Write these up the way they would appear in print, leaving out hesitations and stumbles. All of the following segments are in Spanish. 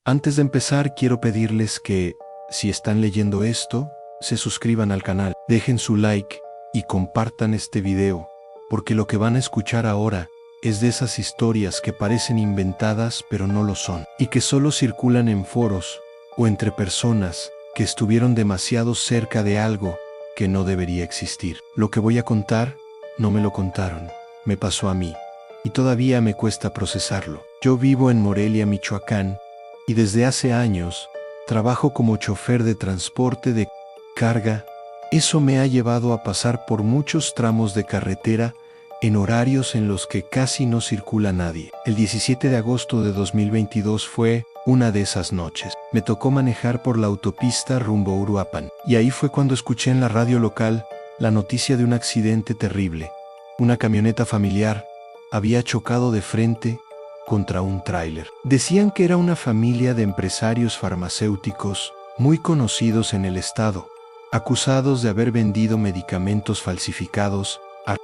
Antes de empezar, quiero pedirles que, si están leyendo esto, se suscriban al canal, dejen su like y compartan este video, porque lo que van a escuchar ahora es de esas historias que parecen inventadas pero no lo son, y que solo circulan en foros o entre personas que estuvieron demasiado cerca de algo que no debería existir. Lo que voy a contar, no me lo contaron, me pasó a mí, y todavía me cuesta procesarlo. Yo vivo en Morelia, Michoacán, y desde hace años trabajo como chofer de transporte de carga. Eso me ha llevado a pasar por muchos tramos de carretera en horarios en los que casi no circula nadie. El 17 de agosto de 2022 fue una de esas noches. Me tocó manejar por la autopista rumbo a Uruapan, y ahí fue cuando escuché en la radio local la noticia de un accidente terrible. Una camioneta familiar había chocado de frente contra un tráiler. Decían que era una familia de empresarios farmacéuticos muy conocidos en el estado, acusados de haber vendido medicamentos falsificados a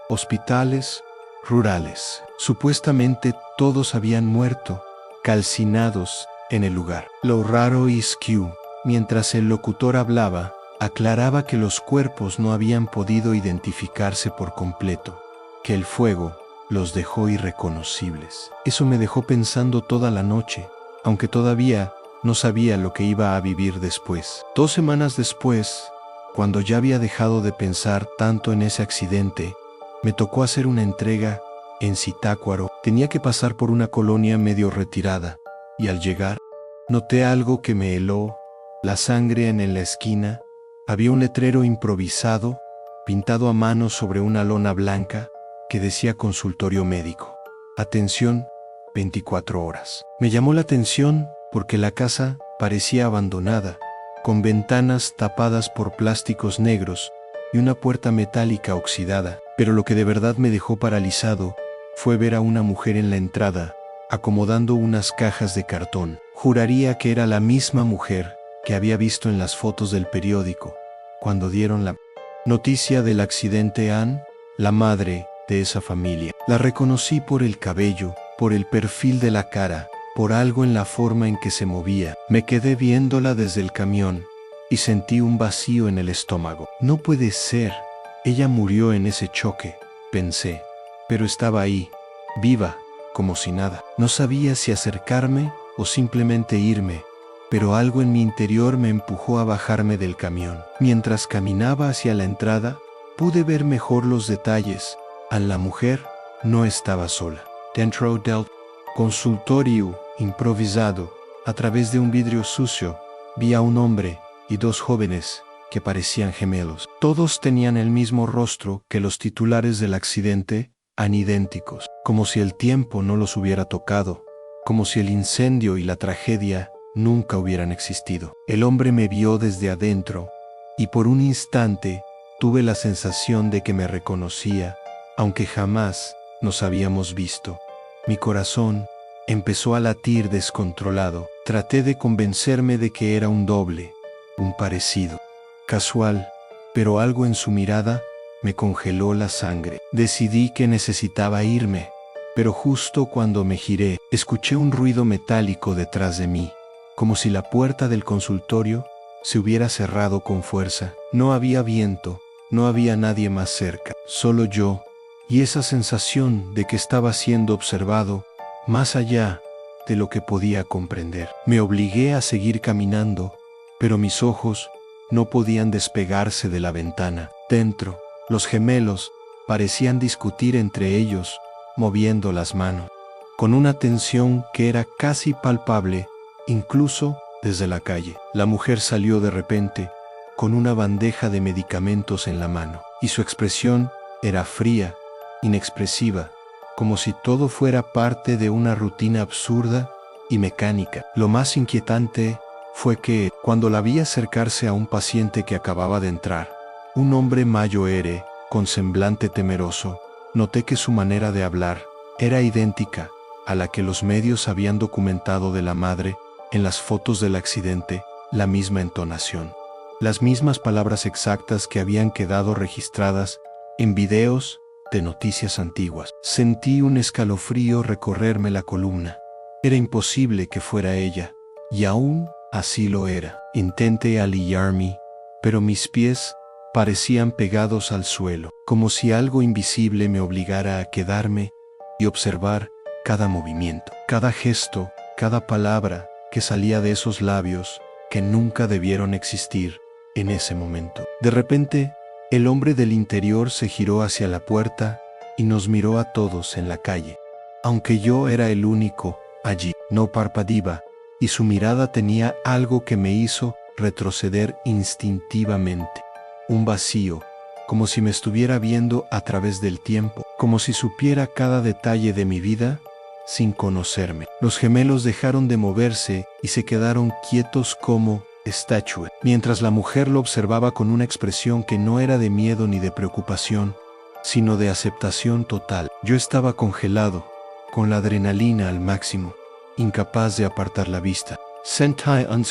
hospitales rurales. Supuestamente todos habían muerto, calcinados en el lugar. Lo raro es que, mientras el locutor hablaba, aclaraba que los cuerpos no habían podido identificarse por completo, que el fuego los dejó irreconocibles. Eso me dejó pensando toda la noche, aunque todavía no sabía lo que iba a vivir después. 2 semanas después, cuando ya había dejado de pensar tanto en ese accidente, me tocó hacer una entrega en Zitácuaro. Tenía que pasar por una colonia medio retirada, y al llegar, noté algo que me heló la sangre. En la esquina había un letrero improvisado, pintado a mano sobre una lona blanca, que decía consultorio médico. Atención, 24 horas. Me llamó la atención porque la casa parecía abandonada, con ventanas tapadas por plásticos negros y una puerta metálica oxidada. Pero lo que de verdad me dejó paralizado fue ver a una mujer en la entrada, acomodando unas cajas de cartón. Juraría que era la misma mujer que había visto en las fotos del periódico, cuando dieron la noticia del accidente. Ann, la madre de esa familia. La reconocí por el cabello, por el perfil de la cara, por algo en la forma en que se movía. Me quedé viéndola desde el camión y sentí un vacío en el estómago. No puede ser, ella murió en ese choque, pensé, pero estaba ahí, viva, como si nada. No sabía si acercarme o simplemente irme, pero algo en mi interior me empujó a bajarme del camión. Mientras caminaba hacia la entrada, pude ver mejor los detalles. La mujer no estaba sola. Dentro del consultorio improvisado, a través de un vidrio sucio, vi a un hombre y 2 jóvenes que parecían gemelos. Todos tenían el mismo rostro que los titulares del accidente, idénticos, como si el tiempo no los hubiera tocado, como si el incendio y la tragedia nunca hubieran existido. El hombre me vio desde adentro y por un instante tuve la sensación de que me reconocía, aunque jamás nos habíamos visto. Mi corazón empezó a latir descontrolado. Traté de convencerme de que era un doble, un parecido. Casual, pero algo en su mirada me congeló la sangre. Decidí que necesitaba irme, pero justo cuando me giré, escuché un ruido metálico detrás de mí, como si la puerta del consultorio se hubiera cerrado con fuerza. No había viento, no había nadie más cerca, solo yo, y esa sensación de que estaba siendo observado más allá de lo que podía comprender. Me obligué a seguir caminando, pero mis ojos no podían despegarse de la ventana. Dentro, los gemelos parecían discutir entre ellos, moviendo las manos, con una tensión que era casi palpable, incluso desde la calle. La mujer salió de repente, con una bandeja de medicamentos en la mano, y su expresión era fría, inexpresiva, como si todo fuera parte de una rutina absurda y mecánica. Lo más inquietante fue que, cuando la vi acercarse a un paciente que acababa de entrar, un hombre mayor, con semblante temeroso, noté que su manera de hablar era idéntica a la que los medios habían documentado de la madre en las fotos del accidente, la misma entonación, las mismas palabras exactas que habían quedado registradas en videos de noticias antiguas. Sentí un escalofrío recorrerme la columna. Era imposible que fuera ella. Y aún así lo era. Intenté aliviarme, pero mis pies parecían pegados al suelo, como si algo invisible me obligara a quedarme y observar cada movimiento, cada gesto, cada palabra que salía de esos labios que nunca debieron existir en ese momento. De repente, el hombre del interior se giró hacia la puerta y nos miró a todos en la calle. Aunque yo era el único allí, no parpadeaba, y su mirada tenía algo que me hizo retroceder instintivamente. Un vacío, como si me estuviera viendo a través del tiempo, como si supiera cada detalle de mi vida sin conocerme. Los gemelos dejaron de moverse y se quedaron quietos como estatuas, mientras la mujer lo observaba con una expresión que no era de miedo ni de preocupación, sino de aceptación total. Yo estaba congelado, con la adrenalina al máximo, incapaz de apartar la vista. Sentí un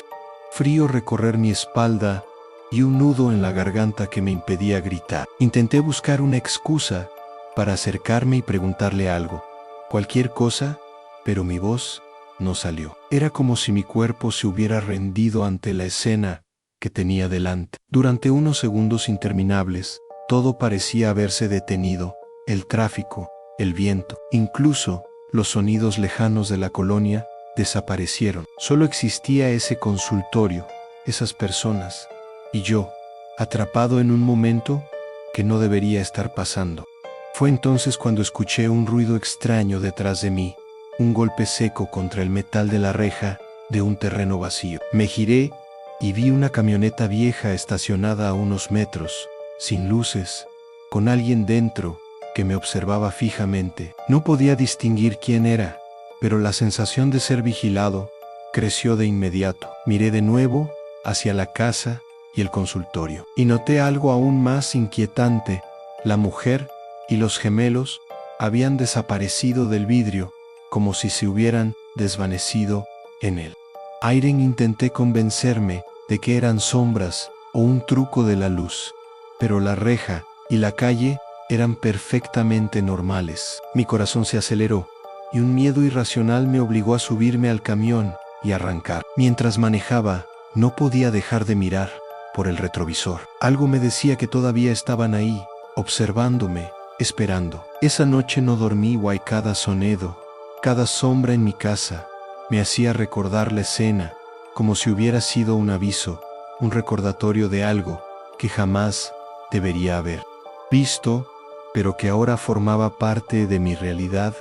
frío recorrer mi espalda y un nudo en la garganta que me impedía gritar. Intenté buscar una excusa para acercarme y preguntarle algo, cualquier cosa, pero mi voz no salió. Era como si mi cuerpo se hubiera rendido ante la escena que tenía delante. Durante unos segundos interminables, todo parecía haberse detenido: el tráfico, el viento, incluso los sonidos lejanos de la colonia desaparecieron. Solo existía ese consultorio, esas personas, y yo, atrapado en un momento que no debería estar pasando. Fue entonces cuando escuché un ruido extraño detrás de mí, un golpe seco contra el metal de la reja de un terreno vacío. Me giré y vi una camioneta vieja estacionada a unos metros, sin luces, con alguien dentro que me observaba fijamente. No podía distinguir quién era, pero la sensación de ser vigilado creció de inmediato. Miré de nuevo hacia la casa y el consultorio, y noté algo aún más inquietante. La mujer y los gemelos habían desaparecido del vidrio, como si se hubieran desvanecido en él. Airen intenté convencerme de que eran sombras o un truco de la luz, pero la reja y la calle eran perfectamente normales. Mi corazón se aceleró y un miedo irracional me obligó a subirme al camión y arrancar. Mientras manejaba, no podía dejar de mirar por el retrovisor. Algo me decía que todavía estaban ahí, observándome, esperando. Esa noche no dormí y cada sonido, cada sombra en mi casa, me hacía recordar la escena, como si hubiera sido un aviso, un recordatorio de algo que jamás debería haber visto, pero que ahora formaba parte de mi realidad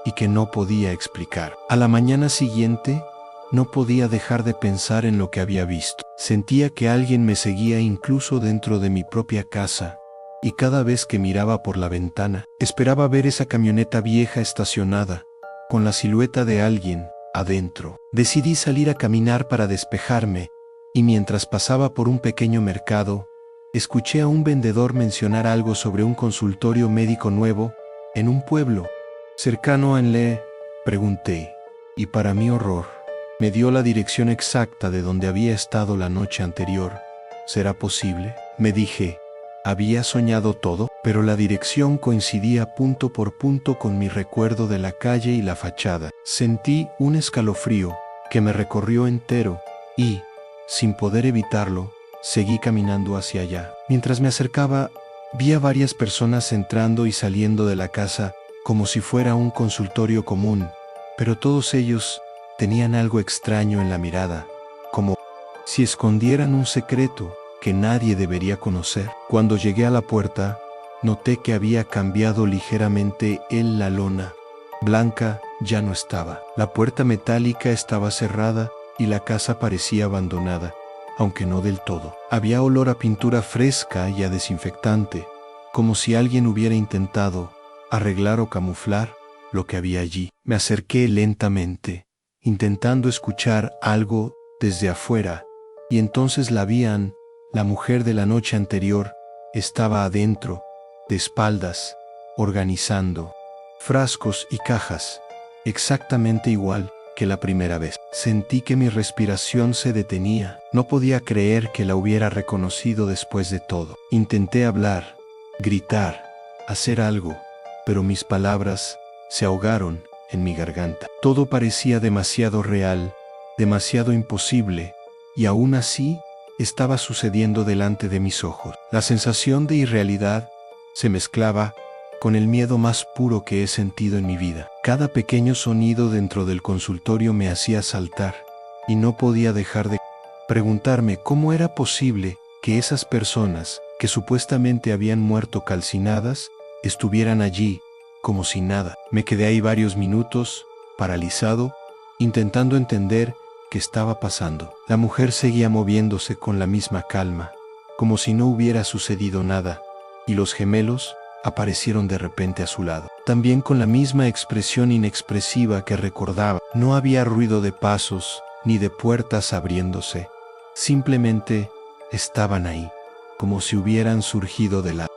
y que no podía explicar. A la mañana siguiente, no podía dejar de pensar en lo que había visto. Sentía que alguien me seguía incluso dentro de mi propia casa, y cada vez que miraba por la ventana, esperaba ver esa camioneta vieja estacionada, con la silueta de alguien adentro. Decidí salir a caminar para despejarme, y mientras pasaba por un pequeño mercado, escuché a un vendedor mencionar algo sobre un consultorio médico nuevo en un pueblo cercano a Enle. Pregunté, y para mi horror, me dio la dirección exacta de donde había estado la noche anterior. ¿Será posible?, me dije. Había soñado todo, pero la dirección coincidía punto por punto con mi recuerdo de la calle y la fachada. Sentí un escalofrío que me recorrió entero y, sin poder evitarlo, seguí caminando hacia allá. Mientras me acercaba, vi a varias personas entrando y saliendo de la casa como si fuera un consultorio común, pero todos ellos tenían algo extraño en la mirada, como si escondieran un secreto que nadie debería conocer. Cuando llegué a la puerta, noté que había cambiado ligeramente la lona blanca ya no estaba. La puerta metálica estaba cerrada y la casa parecía abandonada, aunque no del todo. Había olor a pintura fresca y a desinfectante, como si alguien hubiera intentado arreglar o camuflar lo que había allí. Me acerqué lentamente, intentando escuchar algo desde afuera, y entonces la mujer de la noche anterior, estaba adentro, de espaldas, organizando frascos y cajas, exactamente igual que la primera vez. Sentí que mi respiración se detenía. No podía creer que la hubiera reconocido después de todo. Intenté hablar, gritar, hacer algo, pero mis palabras se ahogaron en mi garganta. Todo parecía demasiado real demasiado imposible, y aún así estaba sucediendo delante de mis ojos. La sensación de irrealidad se mezclaba con el miedo más puro que he sentido en mi vida. Cada pequeño sonido dentro del consultorio me hacía saltar, y no podía dejar de preguntarme cómo era posible que esas personas que supuestamente habían muerto calcinadas estuvieran allí como si nada. Me quedé ahí varios minutos, paralizado, intentando entender qué estaba pasando. La mujer seguía moviéndose con la misma calma, como si no hubiera sucedido nada, y los gemelos aparecieron de repente a su lado, también con la misma expresión inexpresiva que recordaba. No había ruido de pasos ni de puertas abriéndose, simplemente estaban ahí, como si hubieran surgido de la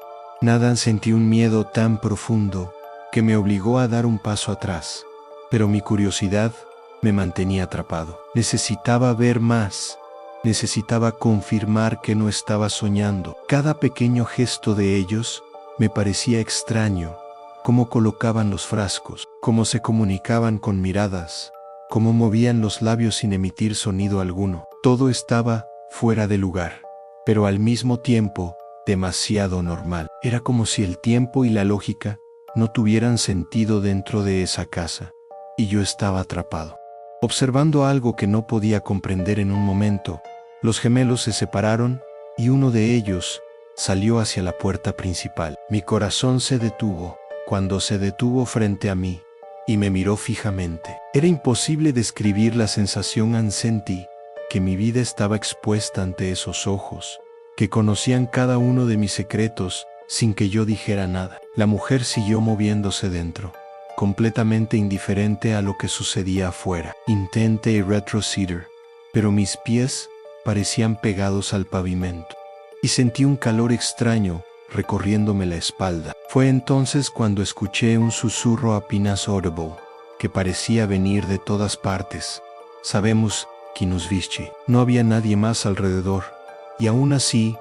nada. Sentí un miedo tan profundo que me obligó a dar un paso atrás, pero mi curiosidad me mantenía atrapado. Necesitaba ver más, necesitaba confirmar que no estaba soñando. Cada pequeño gesto de ellos me parecía extraño, cómo colocaban los frascos, cómo se comunicaban con miradas, cómo movían los labios sin emitir sonido alguno. Todo estaba fuera de lugar, pero al mismo tiempo demasiado normal. Era como si el tiempo y la lógica no tuvieran sentido dentro de esa casa, y yo estaba atrapado, observando algo que no podía comprender. En un momento, los gemelos se separaron y uno de ellos salió hacia la puerta principal. Mi corazón se detuvo cuando se detuvo frente a mí y me miró fijamente. Era imposible describir la sensación. Sentí que mi vida estaba expuesta ante esos ojos, que conocían cada uno de mis secretos sin que yo dijera nada. La mujer siguió moviéndose dentro, completamente indiferente a lo que sucedía afuera. Intenté retroceder, pero mis pies parecían pegados al pavimento, y sentí un calor extraño recorriéndome la espalda. Fue entonces cuando escuché un susurro apenas audible, que parecía venir de todas partes. Sabemos que nos viste. No había nadie más alrededor, y aún así,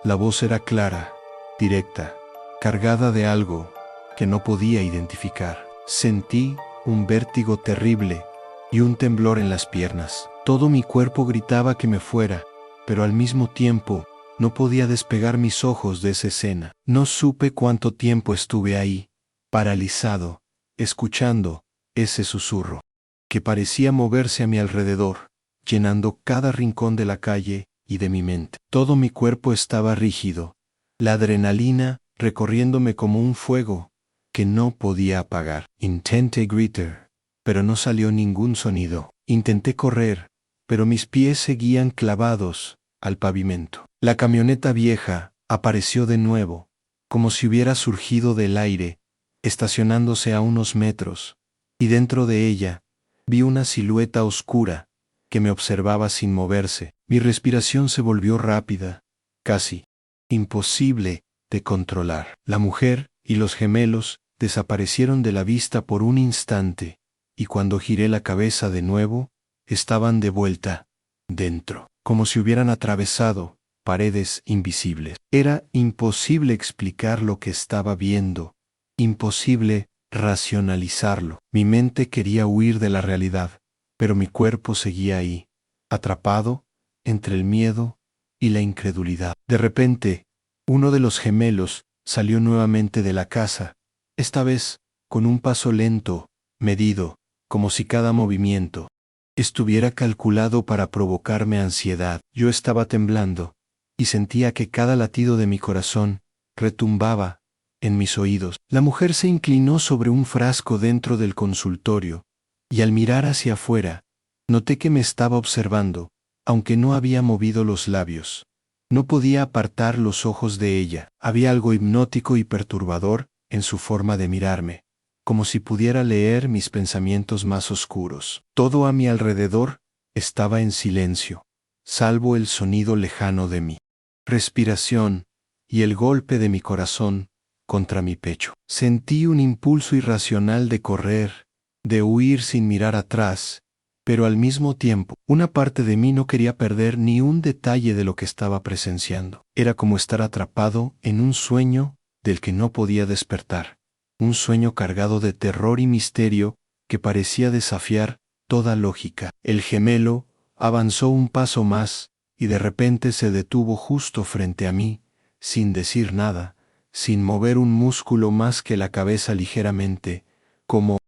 la voz era clara, directa, cargada de algo que no podía identificar. Sentí un vértigo terrible y un temblor en las piernas. Todo mi cuerpo gritaba que me fuera, pero al mismo tiempo no podía despegar mis ojos de esa escena. No supe cuánto tiempo estuve ahí, paralizado, escuchando ese susurro, que parecía moverse a mi alrededor, llenando cada rincón de la calle y de mi mente. Todo mi cuerpo estaba rígido, la adrenalina recorriéndome como un fuego que no podía apagar. Intenté gritar, pero no salió ningún sonido. Intenté correr, pero mis pies seguían clavados al pavimento. La camioneta vieja apareció de nuevo, como si hubiera surgido del aire, estacionándose a unos metros, y dentro de ella vi una silueta oscura que me observaba sin moverse. Mi respiración se volvió rápida, casi imposible de controlar. La mujer y los gemelos desaparecieron de la vista por un instante, y cuando giré la cabeza de nuevo, estaban de vuelta dentro, como si hubieran atravesado paredes invisibles. Era imposible explicar lo que estaba viendo, imposible racionalizarlo. Mi mente quería huir de la realidad, pero mi cuerpo seguía ahí, atrapado entre el miedo y la incredulidad. De repente, uno de los gemelos salió nuevamente de la casa, esta vez con un paso lento, medido, como si cada movimiento estuviera calculado para provocarme ansiedad. Yo estaba temblando, y sentía que cada latido de mi corazón retumbaba en mis oídos. La mujer se inclinó sobre un frasco dentro del consultorio, y al mirar hacia afuera, noté que me estaba observando, aunque no había movido los labios. No podía apartar los ojos de ella. Había algo hipnótico y perturbador en su forma de mirarme, como si pudiera leer mis pensamientos más oscuros. Todo a mi alrededor estaba en silencio, salvo el sonido lejano de mi respiración y el golpe de mi corazón contra mi pecho. Sentí un impulso irracional de correr, de huir sin mirar atrás, pero al mismo tiempo, una parte de mí no quería perder ni un detalle de lo que estaba presenciando. Era como estar atrapado en un sueño del que no podía despertar, un sueño cargado de terror y misterio que parecía desafiar toda lógica. El gemelo avanzó un paso más y de repente se detuvo justo frente a mí, sin decir nada, sin mover un músculo más que la cabeza ligeramente, como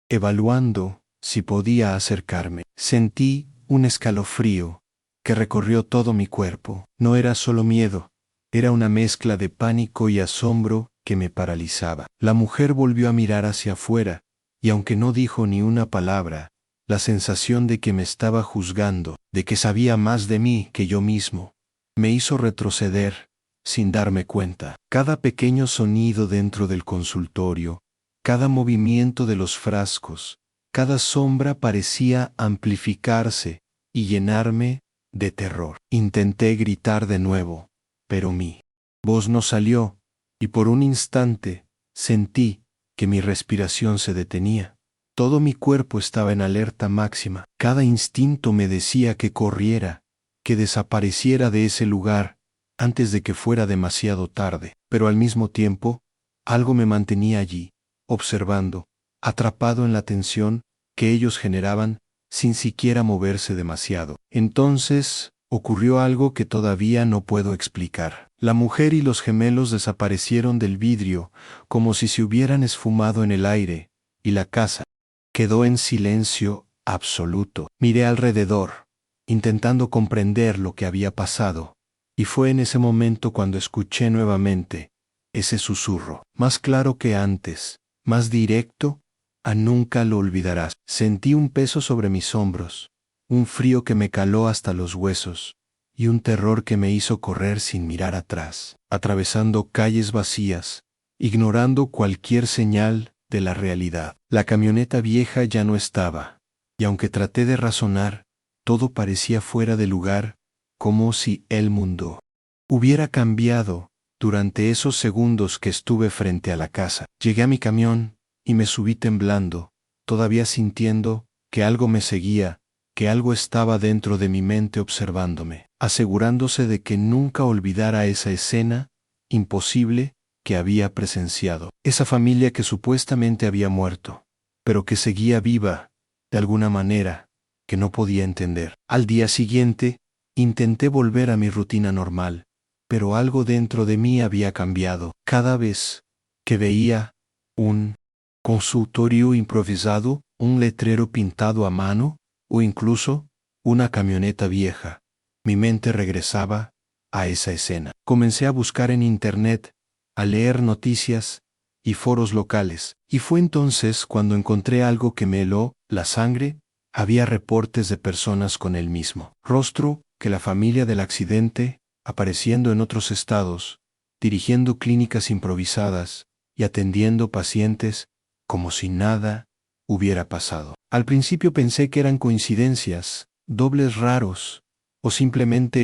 evaluando si podía acercarme. Sentí un escalofrío que recorrió todo mi cuerpo. No era solo miedo, era una mezcla de pánico y asombro que me paralizaba. La mujer volvió a mirar hacia afuera, y aunque no dijo ni una palabra, la sensación de que me estaba juzgando, de que sabía más de mí que yo mismo, me hizo retroceder, sin darme cuenta. Cada pequeño sonido dentro del consultorio, cada movimiento de los frascos, cada sombra parecía amplificarse y llenarme de terror. Intenté gritar de nuevo, pero mi voz no salió, y por un instante sentí que mi respiración se detenía. Todo mi cuerpo estaba en alerta máxima. Cada instinto me decía que corriera, que desapareciera de ese lugar antes de que fuera demasiado tarde. Pero al mismo tiempo, algo me mantenía allí, observando, atrapado en la tensión que ellos generaban sin siquiera moverse demasiado. Entonces ocurrió algo que todavía no puedo explicar. La mujer y los gemelos desaparecieron del vidrio como si se hubieran esfumado en el aire, y la casa quedó en silencio absoluto. Miré alrededor, intentando comprender lo que había pasado, y fue en ese momento cuando escuché nuevamente ese susurro, más claro que antes, más directo, a nunca lo olvidarás. Sentí un peso sobre mis hombros, un frío que me caló hasta los huesos, y un terror que me hizo correr sin mirar atrás, atravesando calles vacías, ignorando cualquier señal de la realidad. La camioneta vieja ya no estaba, y aunque traté de razonar, todo parecía fuera de lugar, como si el mundo hubiera cambiado durante esos segundos que estuve frente a la casa. Llegué a mi camión y me subí temblando, todavía sintiendo que algo me seguía, que algo estaba dentro de mi mente observándome, asegurándose de que nunca olvidara esa escena imposible que había presenciado. Esa familia que supuestamente había muerto, pero que seguía viva, de alguna manera, que no podía entender. Al día siguiente, intenté volver a mi rutina normal, pero algo dentro de mí había cambiado. Cada vez que veía un consultorio improvisado, un letrero pintado a mano, o incluso una camioneta vieja, mi mente regresaba a esa escena. Comencé a buscar en internet, a leer noticias y foros locales, y fue entonces cuando encontré algo que me heló la sangre. Había reportes de personas con el mismo rostro que la familia del accidente, apareciendo en otros estados, dirigiendo clínicas improvisadas y atendiendo pacientes como si nada hubiera pasado. Al principio pensé que eran coincidencias, dobles raros, o simplemente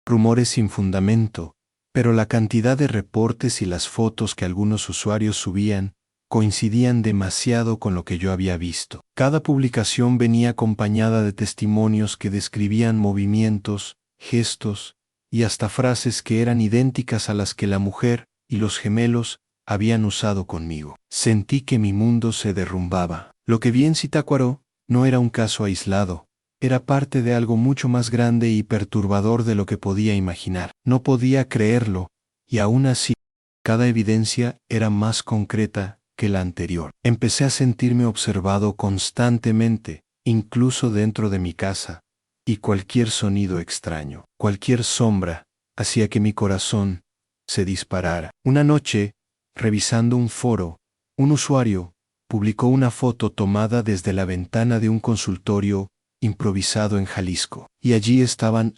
rumores sin fundamento, pero la cantidad de reportes y las fotos que algunos usuarios subían coincidían demasiado con lo que yo había visto. Cada publicación venía acompañada de testimonios que describían movimientos, gestos y hasta frases que eran idénticas a las que la mujer y los gemelos habían usado conmigo. Sentí que mi mundo se derrumbaba. Lo que vi en Zitácuaro no era un caso aislado, era parte de algo mucho más grande y perturbador de lo que podía imaginar. No podía creerlo, y aún así, cada evidencia era más concreta que la anterior. Empecé a sentirme observado constantemente, incluso dentro de mi casa, y cualquier sonido extraño, cualquier sombra, hacía que mi corazón se disparara. Una noche, revisando un foro, un usuario publicó una foto tomada desde la ventana de un consultorio improvisado en Jalisco, y allí estaban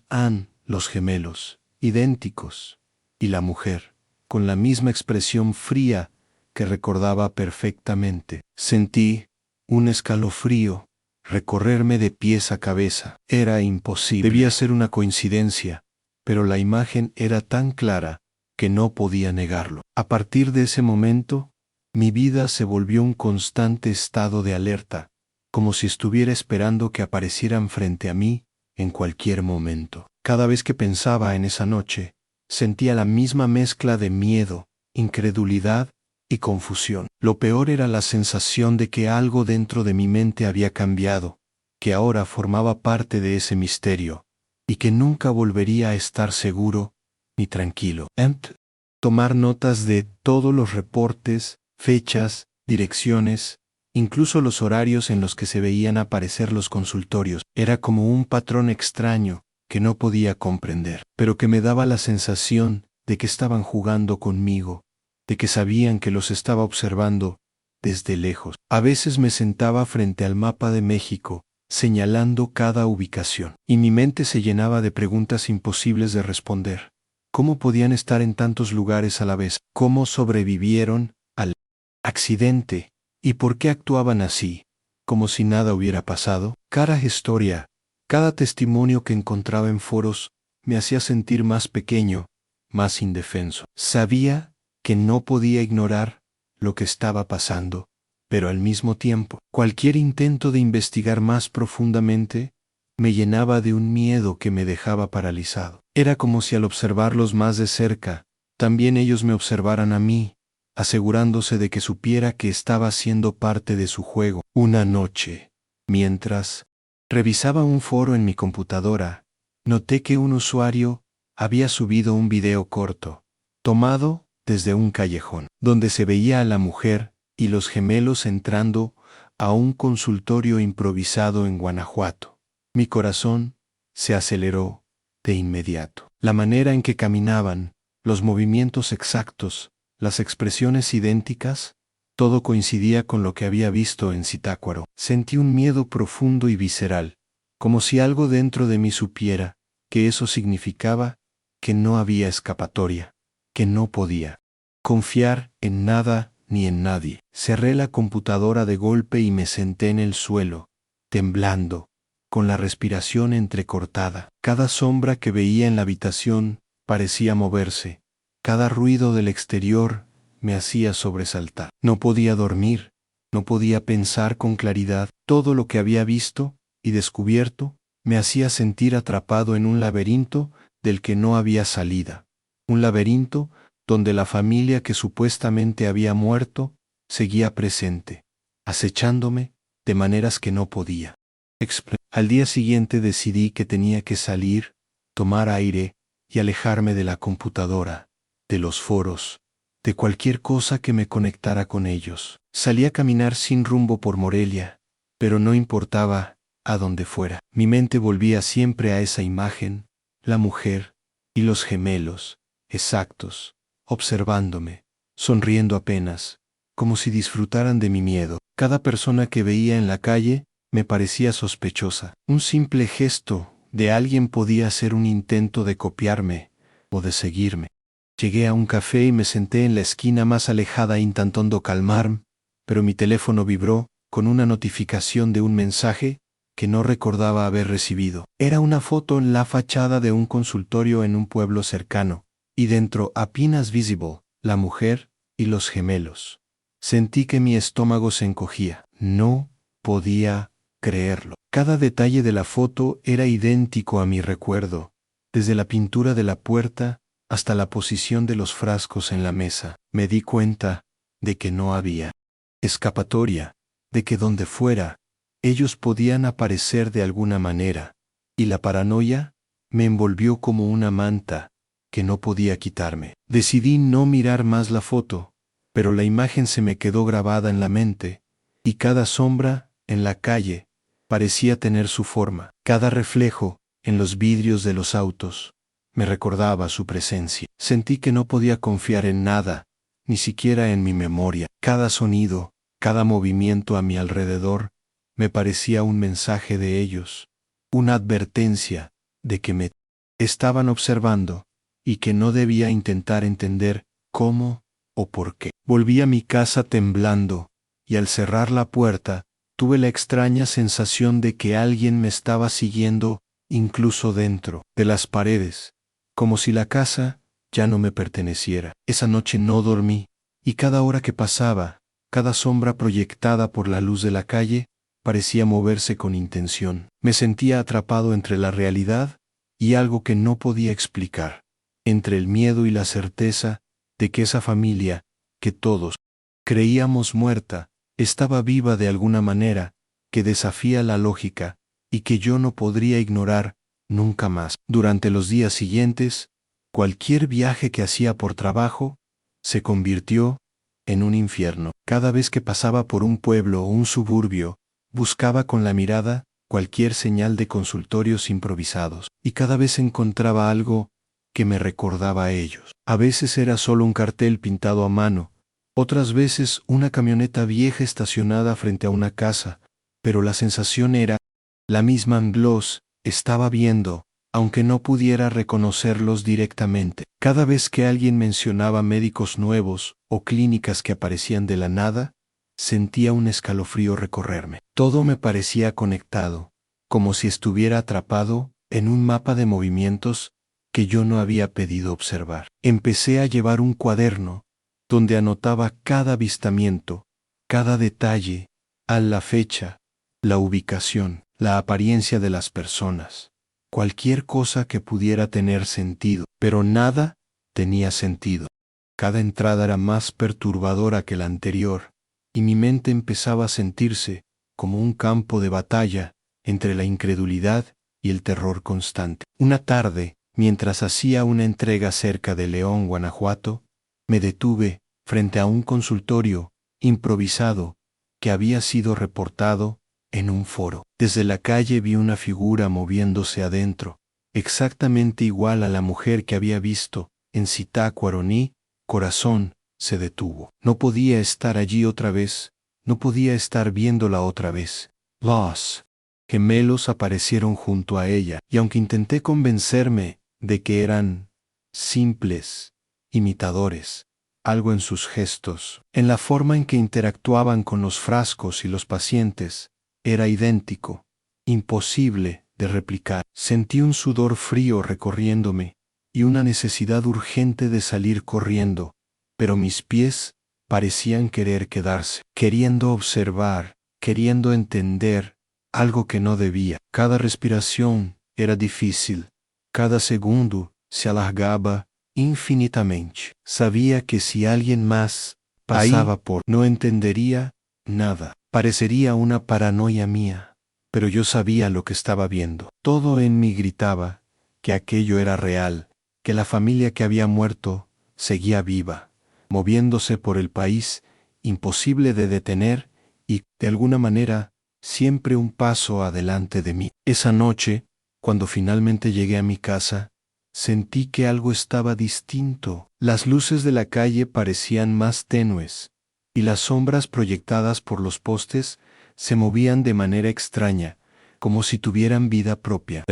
los gemelos, idénticos, y la mujer, con la misma expresión fría que recordaba perfectamente. Sentí un escalofrío recorrerme de pies a cabeza. Era imposible. Debía ser una coincidencia, pero la imagen era tan clara que no podía negarlo. A partir de ese momento, mi vida se volvió un constante estado de alerta, como si estuviera esperando que aparecieran frente a mí en cualquier momento. Cada vez que pensaba en esa noche, sentía la misma mezcla de miedo, incredulidad y confusión. Lo peor era la sensación de que algo dentro de mi mente había cambiado, que ahora formaba parte de ese misterio, y que nunca volvería a estar seguro ni tranquilo. Tomar notas de todos los reportes, fechas, direcciones, incluso los horarios en los que se veían aparecer los consultorios. Era como un patrón extraño que no podía comprender, pero que me daba la sensación de que estaban jugando conmigo, de que sabían que los estaba observando desde lejos. A veces me sentaba frente al mapa de México, señalando cada ubicación, y mi mente se llenaba de preguntas imposibles de responder. ¿Cómo podían estar en tantos lugares a la vez? ¿Cómo sobrevivieron al accidente? ¿Y por qué actuaban así, como si nada hubiera pasado? Cada historia, cada testimonio que encontraba en foros, me hacía sentir más pequeño, más indefenso. Sabía que no podía ignorar lo que estaba pasando, pero al mismo tiempo, cualquier intento de investigar más profundamente me llenaba de un miedo que me dejaba paralizado. Era como si al observarlos más de cerca, también ellos me observaran a mí, asegurándose de que supiera que estaba siendo parte de su juego. Una noche, mientras revisaba un foro en mi computadora, noté que un usuario había subido un video corto, tomado desde un callejón, donde se veía a la mujer y los gemelos entrando a un consultorio improvisado en Guanajuato. Mi corazón se aceleró de inmediato. La manera en que caminaban, los movimientos exactos, las expresiones idénticas, todo coincidía con lo que había visto en Zitácuaro. Sentí un miedo profundo y visceral, como si algo dentro de mí supiera que eso significaba que no había escapatoria, que no podía confiar en nada ni en nadie. Cerré la computadora de golpe y me senté en el suelo, temblando, con la respiración entrecortada. Cada sombra que veía en la habitación parecía moverse. Cada ruido del exterior me hacía sobresaltar. No podía dormir, no podía pensar con claridad. Todo lo que había visto y descubierto me hacía sentir atrapado en un laberinto del que no había salida. Un laberinto donde la familia que supuestamente había muerto seguía presente, acechándome de maneras que no podía. Al día siguiente decidí que tenía que salir, tomar aire y alejarme de la computadora, de los foros, de cualquier cosa que me conectara con ellos. Salí a caminar sin rumbo por Morelia, pero no importaba a dónde fuera. Mi mente volvía siempre a esa imagen, la mujer y los gemelos, exactos, observándome, sonriendo apenas, como si disfrutaran de mi miedo. Cada persona que veía en la calle me parecía sospechosa. Un simple gesto de alguien podía ser un intento de copiarme o de seguirme. Llegué a un café y me senté en la esquina más alejada intentando calmarme, pero mi teléfono vibró con una notificación de un mensaje que no recordaba haber recibido. Era una foto en la fachada de un consultorio en un pueblo cercano, y dentro, apenas visible, la mujer y los gemelos. Sentí que mi estómago se encogía. No podía creerlo. Cada detalle de la foto era idéntico a mi recuerdo, desde la pintura de la puerta hasta la posición de los frascos en la mesa. Me di cuenta de que no había escapatoria, de que donde fuera, ellos podían aparecer de alguna manera, y la paranoia me envolvió como una manta que no podía quitarme. Decidí no mirar más la foto, pero la imagen se me quedó grabada en la mente, y cada sombra en la calle parecía tener su forma. Cada reflejo en los vidrios de los autos me recordaba su presencia. Sentí que no podía confiar en nada, ni siquiera en mi memoria. Cada sonido, cada movimiento a mi alrededor me parecía un mensaje de ellos, una advertencia de que me estaban observando y que no debía intentar entender cómo o por qué. Volví a mi casa temblando, y al cerrar la puerta, tuve la extraña sensación de que alguien me estaba siguiendo, incluso dentro de las paredes, como si la casa ya no me perteneciera. Esa noche no dormí, y cada hora que pasaba, cada sombra proyectada por la luz de la calle, parecía moverse con intención. Me sentía atrapado entre la realidad y algo que no podía explicar, entre el miedo y la certeza de que esa familia, que todos creíamos muerta, estaba viva de alguna manera que desafía la lógica y que yo no podría ignorar nunca más. Durante los días siguientes, cualquier viaje que hacía por trabajo se convirtió en un infierno. Cada vez que pasaba por un pueblo o un suburbio, buscaba con la mirada cualquier señal de consultorios improvisados, y cada vez encontraba algo que me recordaba a ellos. A veces era solo un cartel pintado a mano, otras veces una camioneta vieja estacionada frente a una casa, pero la sensación era la misma. Los estaba viendo, aunque no pudiera reconocerlos directamente. Cada vez que alguien mencionaba médicos nuevos o clínicas que aparecían de la nada, sentía un escalofrío recorrerme. Todo me parecía conectado, como si estuviera atrapado en un mapa de movimientos que yo no había pedido observar. Empecé a llevar un cuaderno donde anotaba cada avistamiento, cada detalle, la fecha, la ubicación, la apariencia de las personas, cualquier cosa que pudiera tener sentido, pero nada tenía sentido. Cada entrada era más perturbadora que la anterior, y mi mente empezaba a sentirse como un campo de batalla entre la incredulidad y el terror constante. Una tarde, mientras hacía una entrega cerca de León, Guanajuato, me detuve frente a un consultorio improvisado que había sido reportado en un foro. Desde la calle vi una figura moviéndose adentro, exactamente igual a la mujer que había visto en Zitácuaro. Mi corazón se detuvo. No podía estar allí otra vez, no podía estar viéndola otra vez. Los gemelos aparecieron junto a ella, y aunque intenté convencerme de que eran simples imitadores, algo en sus gestos, en la forma en que interactuaban con los frascos y los pacientes, era idéntico, imposible de replicar. Sentí un sudor frío recorriéndome y una necesidad urgente de salir corriendo, pero mis pies parecían querer quedarse, queriendo observar, queriendo entender algo que no debía. Cada respiración era difícil, cada segundo se alargaba infinitamente. Sabía que si alguien más pasaba por, no entendería nada. Parecería una paranoia mía, pero yo sabía lo que estaba viendo. Todo en mí gritaba que aquello era real, que la familia que había muerto seguía viva, moviéndose por el país, imposible de detener y, de alguna manera, siempre un paso adelante de mí. Esa noche, cuando finalmente llegué a mi casa, sentí que algo estaba distinto. Las luces de la calle parecían más tenues, y las sombras proyectadas por los postes se movían de manera extraña, como si tuvieran vida propia.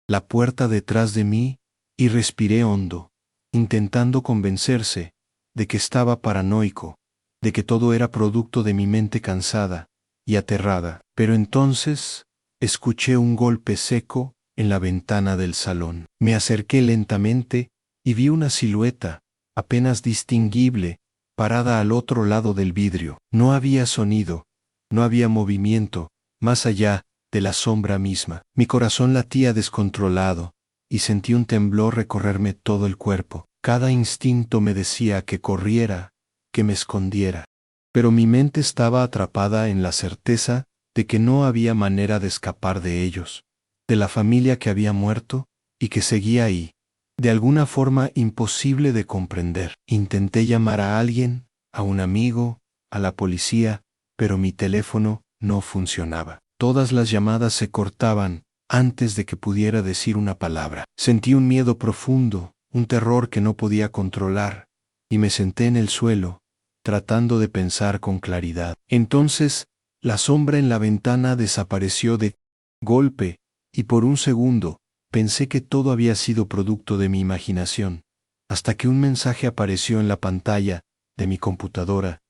La puerta detrás de mí, y respiré hondo, intentando convencerse de que estaba paranoico, de que todo era producto de mi mente cansada y aterrada. Pero entonces escuché un golpe seco en la ventana del salón. Me acerqué lentamente y vi una silueta, apenas distinguible, parada al otro lado del vidrio. No había sonido, no había movimiento, más allá de la sombra misma. Mi corazón latía descontrolado, y sentí un temblor recorrerme todo el cuerpo. Cada instinto me decía que corriera, que me escondiera. Pero mi mente estaba atrapada en la certeza de que no había manera de escapar de ellos, de la familia que había muerto y que seguía ahí, de alguna forma imposible de comprender. Intenté llamar a alguien, a un amigo, a la policía, pero mi teléfono no funcionaba. Todas las llamadas se cortaban antes de que pudiera decir una palabra. Sentí un miedo profundo, un terror que no podía controlar, y me senté en el suelo, tratando de pensar con claridad. Entonces, la sombra en la ventana desapareció de golpe, y por un segundo, pensé que todo había sido producto de mi imaginación, hasta que un mensaje apareció en la pantalla de mi computadora.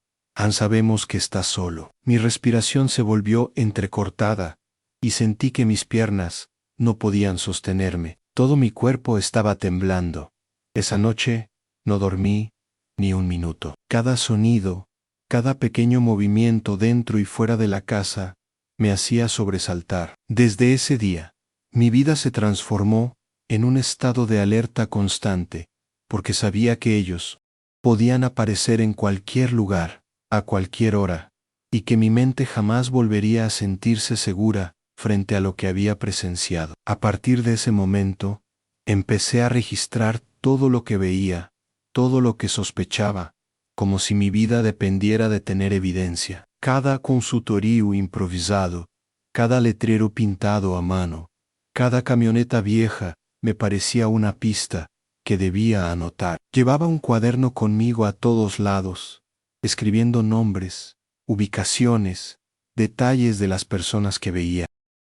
Sabemos que estás solo. Mi respiración se volvió entrecortada, y sentí que mis piernas no podían sostenerme. Todo mi cuerpo estaba temblando. Esa noche no dormí ni un minuto. Cada sonido, cada pequeño movimiento dentro y fuera de la casa me hacía sobresaltar. Desde ese día, mi vida se transformó en un estado de alerta constante, porque sabía que ellos podían aparecer en cualquier lugar, a cualquier hora, y que mi mente jamás volvería a sentirse segura frente a lo que había presenciado. A partir de ese momento, empecé a registrar todo lo que veía, todo lo que sospechaba, como si mi vida dependiera de tener evidencia. Cada consultorio improvisado, cada letrero pintado a mano, cada camioneta vieja me parecía una pista que debía anotar. Llevaba un cuaderno conmigo a todos lados, escribiendo nombres, ubicaciones, detalles de las personas que veía.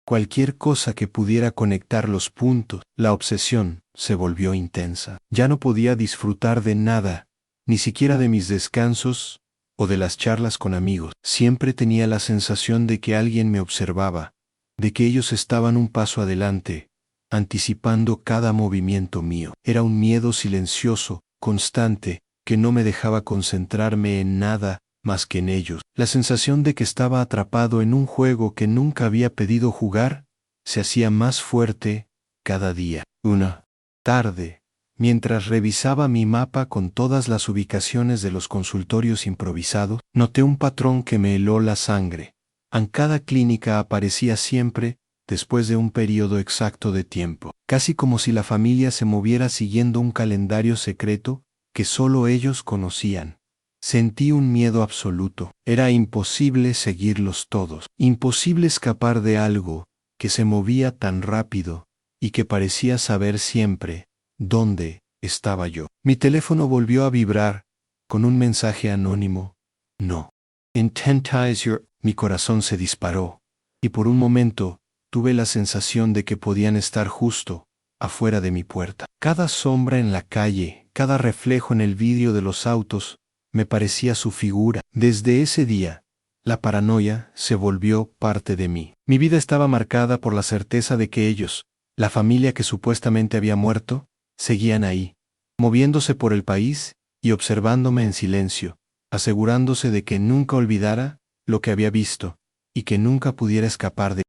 Cualquier cosa que pudiera conectar los puntos. La obsesión se volvió intensa. Ya no podía disfrutar de nada, ni siquiera de mis descansos o de las charlas con amigos. Siempre tenía la sensación de que alguien me observaba, de que ellos estaban un paso adelante, anticipando cada movimiento mío. Era un miedo silencioso, constante, que no me dejaba concentrarme en nada más que en ellos. La sensación de que estaba atrapado en un juego que nunca había pedido jugar se hacía más fuerte cada día. Una tarde, mientras revisaba mi mapa con todas las ubicaciones de los consultorios improvisados, noté un patrón que me heló la sangre. En cada clínica aparecía siempre después de un periodo exacto de tiempo, casi como si la familia se moviera siguiendo un calendario secreto que solo ellos conocían. Sentí un miedo absoluto. Era imposible seguirlos todos, imposible escapar de algo que se movía tan rápido y que parecía saber siempre dónde estaba yo. Mi teléfono volvió a vibrar con un mensaje anónimo. No. Intentize your... Mi corazón se disparó, y por un momento tuve la sensación de que podían estar justo afuera de mi puerta. Cada sombra en la calle, cada reflejo en el vidrio de los autos, me parecía su figura. Desde ese día, la paranoia se volvió parte de mí. Mi vida estaba marcada por la certeza de que ellos, la familia que supuestamente había muerto, seguían ahí, moviéndose por el país y observándome en silencio, asegurándose de que nunca olvidara lo que había visto y que nunca pudiera escapar de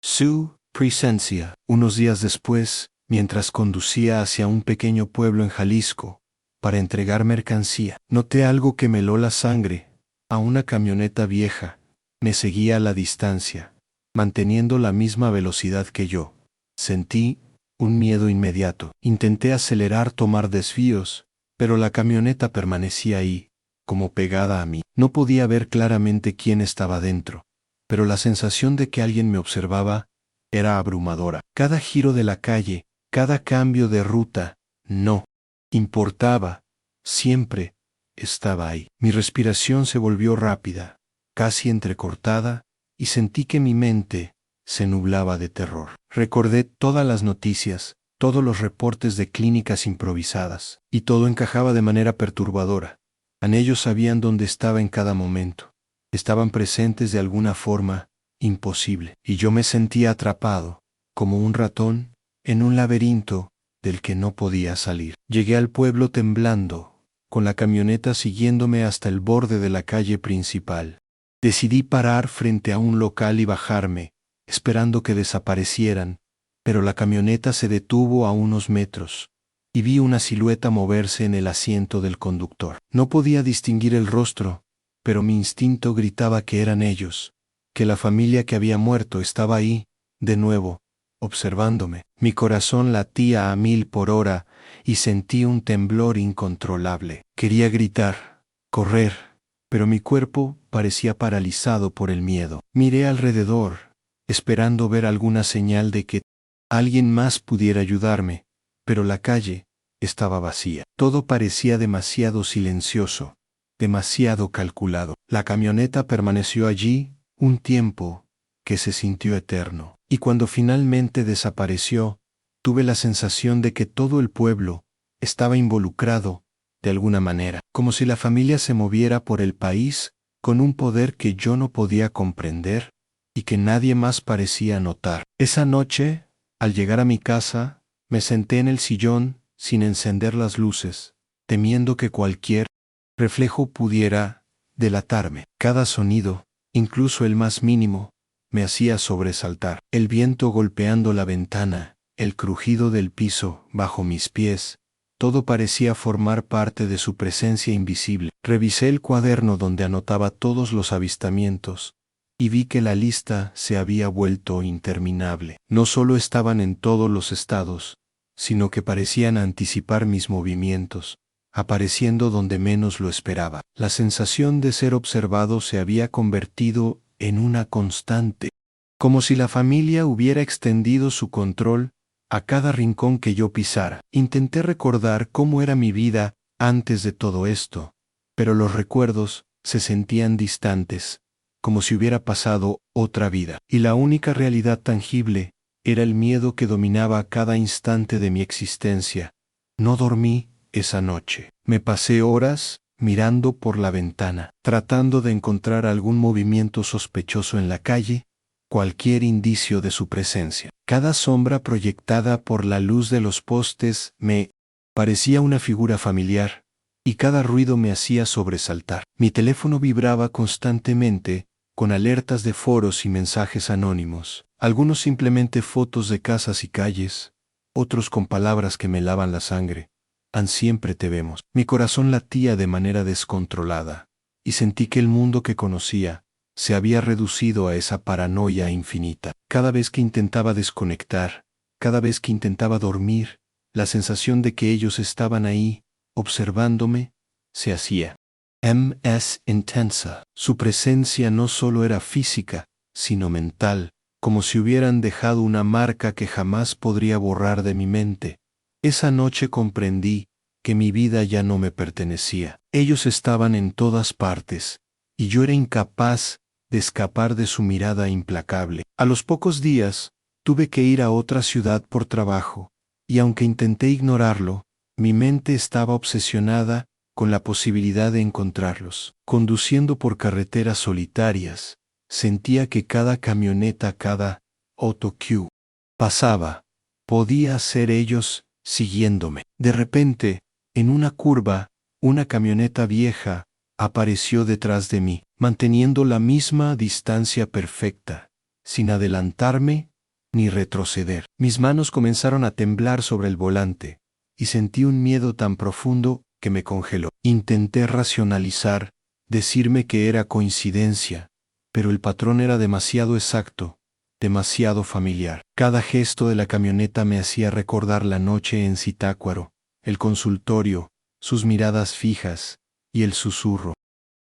su presencia. Unos días después, mientras conducía hacia un pequeño pueblo en Jalisco para entregar mercancía, noté algo que me heló la sangre. A una camioneta vieja me seguía a la distancia, manteniendo la misma velocidad que yo. Sentí un miedo inmediato. Intenté acelerar, tomar desvíos, pero la camioneta permanecía ahí, como pegada a mí. No podía ver claramente quién estaba dentro, pero la sensación de que alguien me observaba era abrumadora. Cada giro de la calle, cada cambio de ruta, no importaba, siempre estaba ahí. Mi respiración se volvió rápida, casi entrecortada, y sentí que mi mente se nublaba de terror. Recordé todas las noticias, todos los reportes de clínicas improvisadas, y todo encajaba de manera perturbadora. Ellos sabían dónde estaba en cada momento. Estaban presentes de alguna forma imposible, y yo me sentía atrapado, como un ratón, en un laberinto del que no podía salir. Llegué al pueblo temblando, con la camioneta siguiéndome hasta el borde de la calle principal. Decidí parar frente a un local y bajarme, esperando que desaparecieran, pero la camioneta se detuvo a unos metros, y vi una silueta moverse en el asiento del conductor. No podía distinguir el rostro, pero mi instinto gritaba que eran ellos, que la familia que había muerto estaba ahí, de nuevo, observándome. Mi corazón latía a 1000 por hora y sentí un temblor incontrolable. Quería gritar, correr, pero mi cuerpo parecía paralizado por el miedo. Miré alrededor, esperando ver alguna señal de que alguien más pudiera ayudarme, pero la calle estaba vacía. Todo parecía demasiado silencioso, demasiado calculado. La camioneta permaneció allí un tiempo que se sintió eterno, y cuando finalmente desapareció, tuve la sensación de que todo el pueblo estaba involucrado de alguna manera, como si la familia se moviera por el país con un poder que yo no podía comprender y que nadie más parecía notar. Esa noche, al llegar a mi casa, me senté en el sillón sin encender las luces, temiendo que cualquier reflejo pudiera delatarme. Cada sonido, incluso el más mínimo, me hacía sobresaltar. El viento golpeando la ventana, el crujido del piso bajo mis pies, todo parecía formar parte de su presencia invisible. Revisé el cuaderno donde anotaba todos los avistamientos, y vi que la lista se había vuelto interminable. No solo estaban en todos los estados, sino que parecían anticipar mis movimientos, apareciendo donde menos lo esperaba. La sensación de ser observado se había convertido en una constante, como si la familia hubiera extendido su control a cada rincón que yo pisara. Intenté recordar cómo era mi vida antes de todo esto, pero los recuerdos se sentían distantes, como si hubiera pasado otra vida, y la única realidad tangible era el miedo que dominaba cada instante de mi existencia. No dormí esa noche. Me pasé horas mirando por la ventana, tratando de encontrar algún movimiento sospechoso en la calle, cualquier indicio de su presencia. Cada sombra proyectada por la luz de los postes me parecía una figura familiar, y cada ruido me hacía sobresaltar. Mi teléfono vibraba constantemente, con alertas de foros y mensajes anónimos, algunos simplemente fotos de casas y calles, otros con palabras que me helaban la sangre. Siempre te vemos. Mi corazón latía de manera descontrolada, y sentí que el mundo que conocía se había reducido a esa paranoia infinita. Cada vez que intentaba desconectar, cada vez que intentaba dormir, la sensación de que ellos estaban ahí, observándome, se hacía más intensa. Su presencia no solo era física, sino mental, como si hubieran dejado una marca que jamás podría borrar de mi mente. Esa noche comprendí que mi vida ya no me pertenecía. Ellos estaban en todas partes, y yo era incapaz de escapar de su mirada implacable. A los pocos días, tuve que ir a otra ciudad por trabajo, y aunque intenté ignorarlo, mi mente estaba obsesionada con la posibilidad de encontrarlos. Conduciendo por carreteras solitarias, sentía que cada camioneta, cada auto que pasaba, podía ser ellos siguiéndome. De repente, en una curva, una camioneta vieja apareció detrás de mí, manteniendo la misma distancia perfecta, sin adelantarme ni retroceder. Mis manos comenzaron a temblar sobre el volante, y sentí un miedo tan profundo que me congeló. Intenté racionalizar, decirme que era coincidencia, pero el patrón era demasiado exacto, demasiado familiar. Cada gesto de la camioneta me hacía recordar la noche en Zitácuaro, el consultorio, sus miradas fijas y el susurro,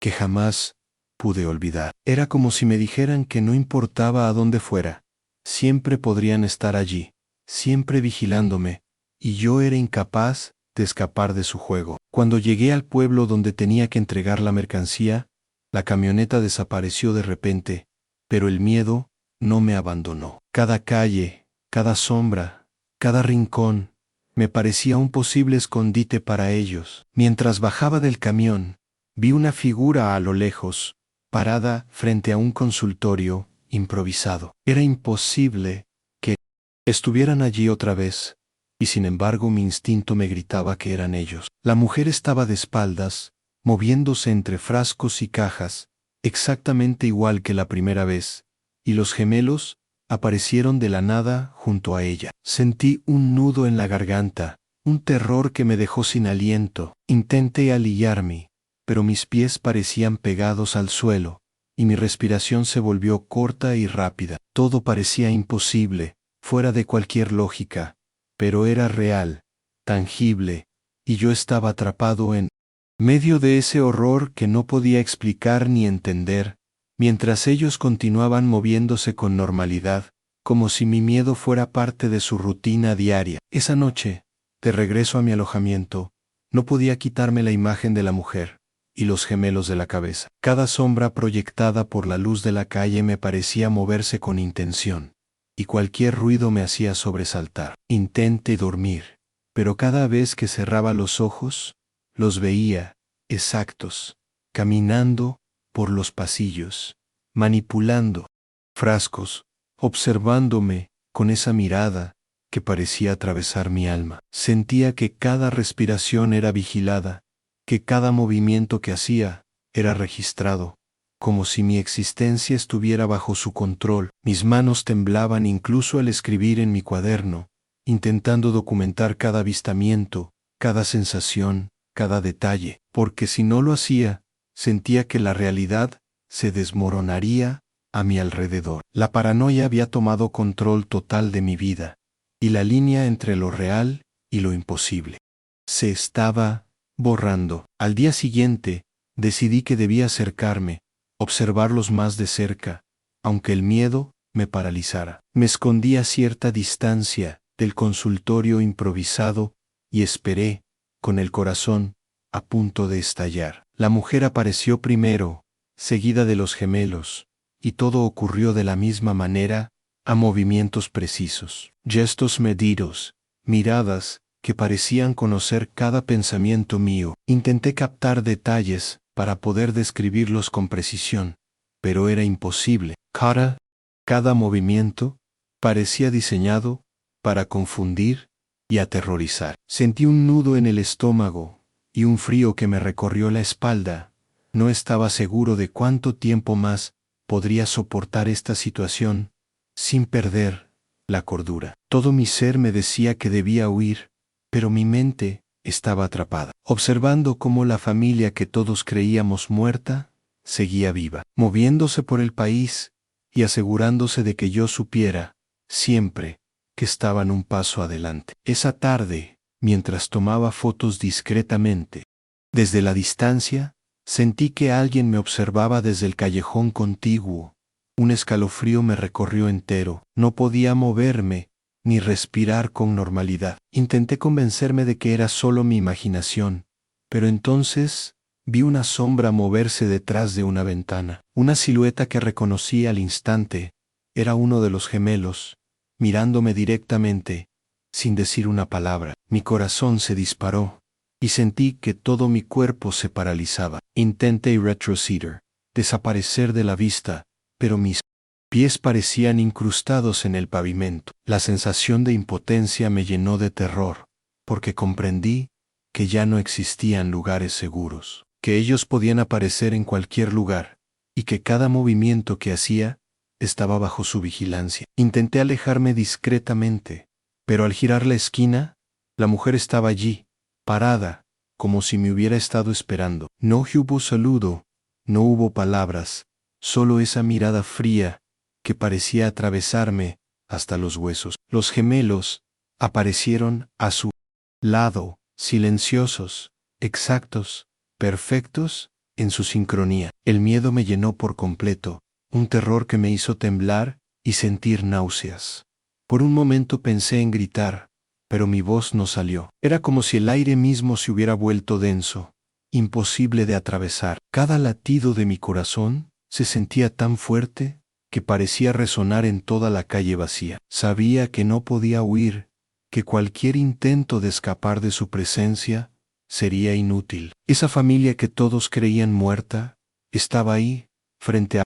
que jamás pude olvidar. Era como si me dijeran que no importaba a dónde fuera, siempre podrían estar allí, siempre vigilándome, y yo era incapaz de escapar de su juego. Cuando llegué al pueblo donde tenía que entregar la mercancía, la camioneta desapareció de repente, pero el miedo no me abandonó. Cada calle, cada sombra, cada rincón, me parecía un posible escondite para ellos. Mientras bajaba del camión, vi una figura a lo lejos, parada frente a un consultorio improvisado. Era imposible que estuvieran allí otra vez, y sin embargo mi instinto me gritaba que eran ellos. La mujer estaba de espaldas, moviéndose entre frascos y cajas, exactamente igual que la primera vez, y los gemelos aparecieron de la nada junto a ella. Sentí un nudo en la garganta, un terror que me dejó sin aliento. Intenté aliviarme, pero mis pies parecían pegados al suelo, y mi respiración se volvió corta y rápida. Todo parecía imposible, fuera de cualquier lógica, pero era real, tangible, y yo estaba atrapado en medio de ese horror que no podía explicar ni entender, mientras ellos continuaban moviéndose con normalidad, como si mi miedo fuera parte de su rutina diaria. Esa noche, de regreso a mi alojamiento, no podía quitarme la imagen de la mujer y los gemelos de la cabeza. Cada sombra proyectada por la luz de la calle me parecía moverse con intención, y cualquier ruido me hacía sobresaltar. Intenté dormir, pero cada vez que cerraba los ojos, los veía, exactos, caminando por los pasillos, manipulando frascos, observándome con esa mirada que parecía atravesar mi alma. Sentía que cada respiración era vigilada, que cada movimiento que hacía era registrado, como si mi existencia estuviera bajo su control. Mis manos temblaban incluso al escribir en mi cuaderno, intentando documentar cada avistamiento, cada sensación, cada detalle, porque si no lo hacía, sentía que la realidad se desmoronaría a mi alrededor. La paranoia había tomado control total de mi vida, y la línea entre lo real y lo imposible se estaba borrando. Al día siguiente, decidí que debía acercarme, observarlos más de cerca, aunque el miedo me paralizara. Me escondí a cierta distancia del consultorio improvisado y esperé, con el corazón a punto de estallar. La mujer apareció primero, seguida de los gemelos, y todo ocurrió de la misma manera, a movimientos precisos, gestos medidos, miradas que parecían conocer cada pensamiento mío. Intenté captar detalles para poder describirlos con precisión, pero era imposible. Cada movimiento parecía diseñado para confundir y aterrorizar. Sentí un nudo en el estómago y un frío que me recorrió la espalda. No estaba seguro de cuánto tiempo más podría soportar esta situación sin perder la cordura. Todo mi ser me decía que debía huir, pero mi mente estaba atrapada, observando cómo la familia que todos creíamos muerta seguía viva, moviéndose por el país y asegurándose de que yo supiera, siempre, que estaban un paso adelante. Esa tarde, mientras tomaba fotos discretamente, desde la distancia, sentí que alguien me observaba desde el callejón contiguo. Un escalofrío me recorrió entero. No podía moverme ni respirar con normalidad. Intenté convencerme de que era solo mi imaginación, pero entonces vi una sombra moverse detrás de una ventana. Una silueta que reconocí al instante. Era uno de los gemelos, mirándome directamente, sin decir una palabra. Mi corazón se disparó, y sentí que todo mi cuerpo se paralizaba. Intenté retroceder, desaparecer de la vista, pero mis pies parecían incrustados en el pavimento. La sensación de impotencia me llenó de terror, porque comprendí que ya no existían lugares seguros, que ellos podían aparecer en cualquier lugar, y que cada movimiento que hacía estaba bajo su vigilancia. Intenté alejarme discretamente, pero al girar la esquina, la mujer estaba allí, parada, como si me hubiera estado esperando. No hubo saludo, no hubo palabras, solo esa mirada fría que parecía atravesarme hasta los huesos. Los gemelos aparecieron a su lado, silenciosos, exactos, perfectos en su sincronía. El miedo me llenó por completo, un terror que me hizo temblar y sentir náuseas. Por un momento pensé en gritar, pero mi voz no salió. Era como si el aire mismo se hubiera vuelto denso, imposible de atravesar. Cada latido de mi corazón se sentía tan fuerte que parecía resonar en toda la calle vacía. Sabía que no podía huir, que cualquier intento de escapar de su presencia sería inútil. Esa familia que todos creían muerta estaba ahí, frente a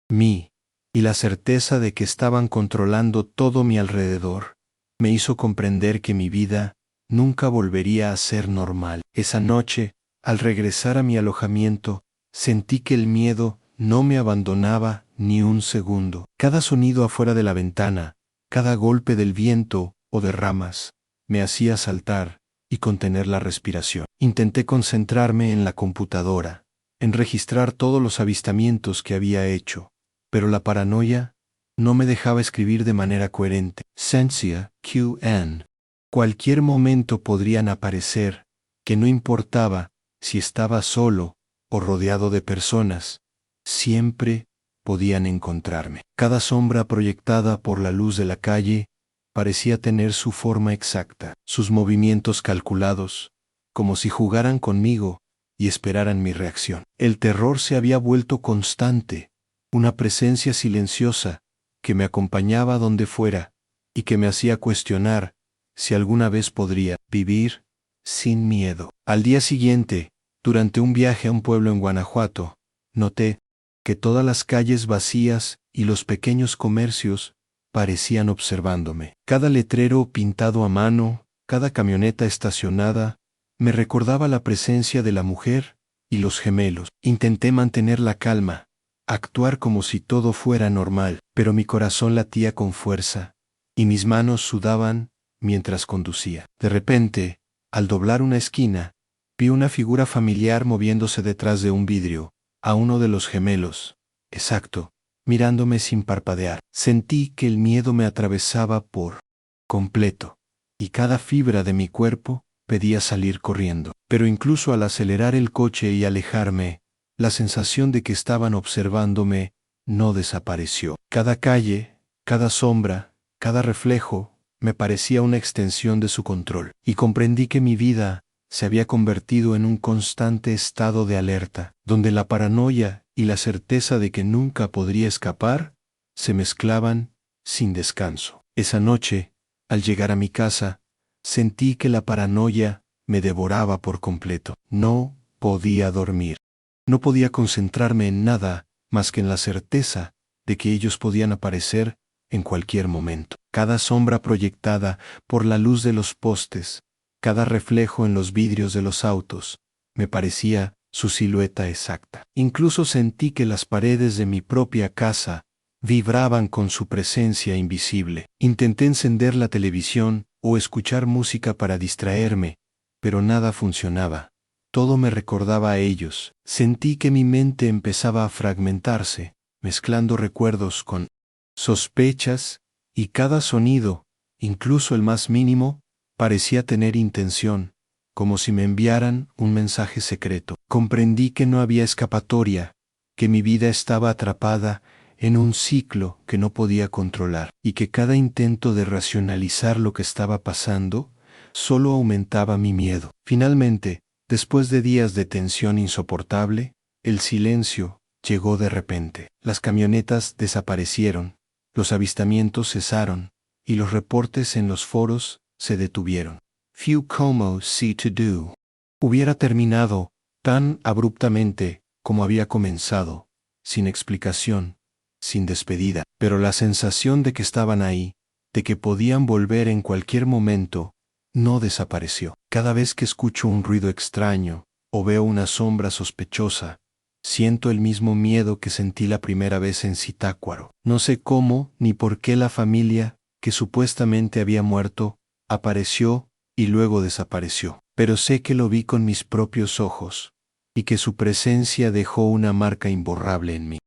mí, y la certeza de que estaban controlando todo mi alrededor me hizo comprender que mi vida nunca volvería a ser normal. Esa noche, al regresar a mi alojamiento, sentí que el miedo no me abandonaba ni un segundo. Cada sonido afuera de la ventana, cada golpe del viento o de ramas, me hacía saltar y contener la respiración. Intenté concentrarme en la computadora, en registrar todos los avistamientos que había hecho, pero la paranoia no me dejaba escribir de manera coherente. Sensia, QN. Cualquier momento podrían aparecer, que no importaba si estaba solo o rodeado de personas, siempre podían encontrarme. Cada sombra proyectada por la luz de la calle parecía tener su forma exacta, sus movimientos calculados, como si jugaran conmigo y esperaran mi reacción. El terror se había vuelto constante, una presencia silenciosa que me acompañaba donde fuera y que me hacía cuestionar si alguna vez podría vivir sin miedo. Al día siguiente, durante un viaje a un pueblo en Guanajuato, noté que todas las calles vacías y los pequeños comercios parecían observándome. Cada letrero pintado a mano, cada camioneta estacionada, me recordaba la presencia de la mujer y los gemelos. Intenté mantener la calma, actuar como si todo fuera normal, pero mi corazón latía con fuerza, y mis manos sudaban mientras conducía. De repente, al doblar una esquina, vi una figura familiar moviéndose detrás de un vidrio, a uno de los gemelos. Exacto, mirándome sin parpadear. Sentí que el miedo me atravesaba por completo, y cada fibra de mi cuerpo pedía salir corriendo. Pero incluso al acelerar el coche y alejarme, la sensación de que estaban observándome no desapareció. Cada calle, cada sombra, cada reflejo, me parecía una extensión de su control, y comprendí que mi vida se había convertido en un constante estado de alerta, donde la paranoia y la certeza de que nunca podría escapar se mezclaban sin descanso. Esa noche, al llegar a mi casa, sentí que la paranoia me devoraba por completo. No podía dormir. No podía concentrarme en nada más que en la certeza de que ellos podían aparecer en cualquier momento. Cada sombra proyectada por la luz de los postes, cada reflejo en los vidrios de los autos, me parecía su silueta exacta. Incluso sentí que las paredes de mi propia casa vibraban con su presencia invisible. Intenté encender la televisión o escuchar música para distraerme, pero nada funcionaba. Todo me recordaba a ellos. Sentí que mi mente empezaba a fragmentarse, mezclando recuerdos con sospechas, y cada sonido, incluso el más mínimo, parecía tener intención, como si me enviaran un mensaje secreto. Comprendí que no había escapatoria, que mi vida estaba atrapada en un ciclo que no podía controlar, y que cada intento de racionalizar lo que estaba pasando solo aumentaba mi miedo. Finalmente, después de días de tensión insoportable, el silencio llegó de repente. Las camionetas desaparecieron, los avistamientos cesaron, y los reportes en los foros se detuvieron. Few como see to do. Hubiera terminado tan abruptamente como había comenzado, sin explicación, sin despedida, pero la sensación de que estaban ahí, de que podían volver en cualquier momento, no desapareció. Cada vez que escucho un ruido extraño o veo una sombra sospechosa, siento el mismo miedo que sentí la primera vez en Zitácuaro. No sé cómo ni por qué la familia, que supuestamente había muerto, apareció y luego desapareció. Pero sé que lo vi con mis propios ojos, y que su presencia dejó una marca imborrable en mí.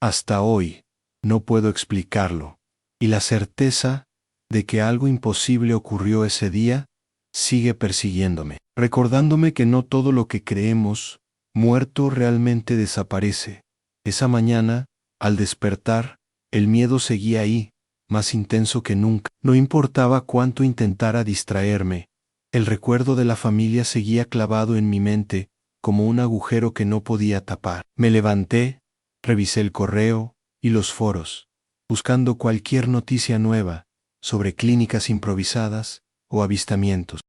Hasta hoy, no puedo explicarlo, y la certeza de que algo imposible ocurrió ese día sigue persiguiéndome, recordándome que no todo lo que creemos muerto realmente desaparece. Esa mañana, al despertar, el miedo seguía ahí, más intenso que nunca. No importaba cuánto intentara distraerme, el recuerdo de la familia seguía clavado en mi mente, como un agujero que no podía tapar. Me levanté, revisé el correo y los foros, buscando cualquier noticia nueva sobre clínicas improvisadas o avistamientos.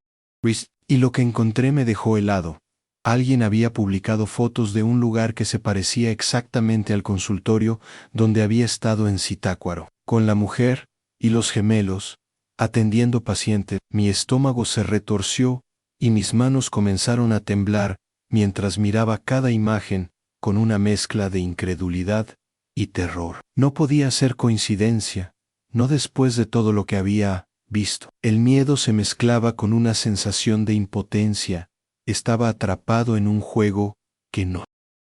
Y lo que encontré me dejó helado. Alguien había publicado fotos de un lugar que se parecía exactamente al consultorio donde había estado en Zitácuaro, con la mujer y los gemelos, atendiendo pacientes. Mi estómago se retorció y mis manos comenzaron a temblar mientras miraba cada imagen con una mezcla de incredulidad y terror. No podía ser coincidencia, no después de todo lo que había visto. El miedo se mezclaba con una sensación de impotencia. Estaba atrapado en un juego que no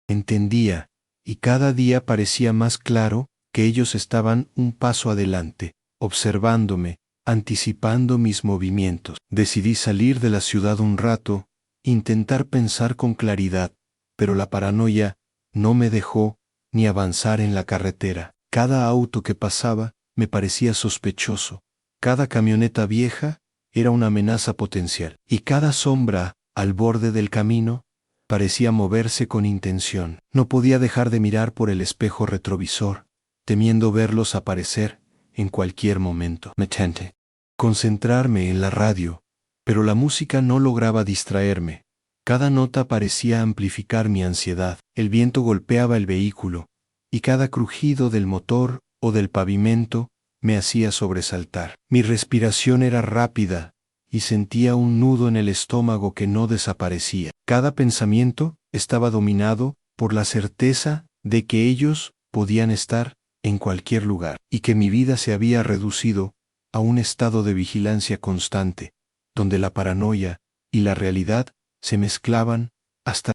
entendía, y cada día parecía más claro que ellos estaban un paso adelante, observándome, anticipando mis movimientos. Decidí salir de la ciudad un rato, intentar pensar con claridad, pero la paranoia no me dejó ni avanzar en la carretera. Cada auto que pasaba me parecía sospechoso, cada camioneta vieja era una amenaza potencial, y cada sombra al borde del camino parecía moverse con intención. No podía dejar de mirar por el espejo retrovisor, temiendo verlos aparecer en cualquier momento. Me intenté concentrarme en la radio, pero la música no lograba distraerme. Cada nota parecía amplificar mi ansiedad. El viento golpeaba el vehículo, y cada crujido del motor o del pavimento me hacía sobresaltar. Mi respiración era rápida, y sentía un nudo en el estómago que no desaparecía. Cada pensamiento estaba dominado por la certeza de que ellos podían estar en cualquier lugar, y que mi vida se había reducido a un estado de vigilancia constante, donde la paranoia y la realidad se mezclaban hasta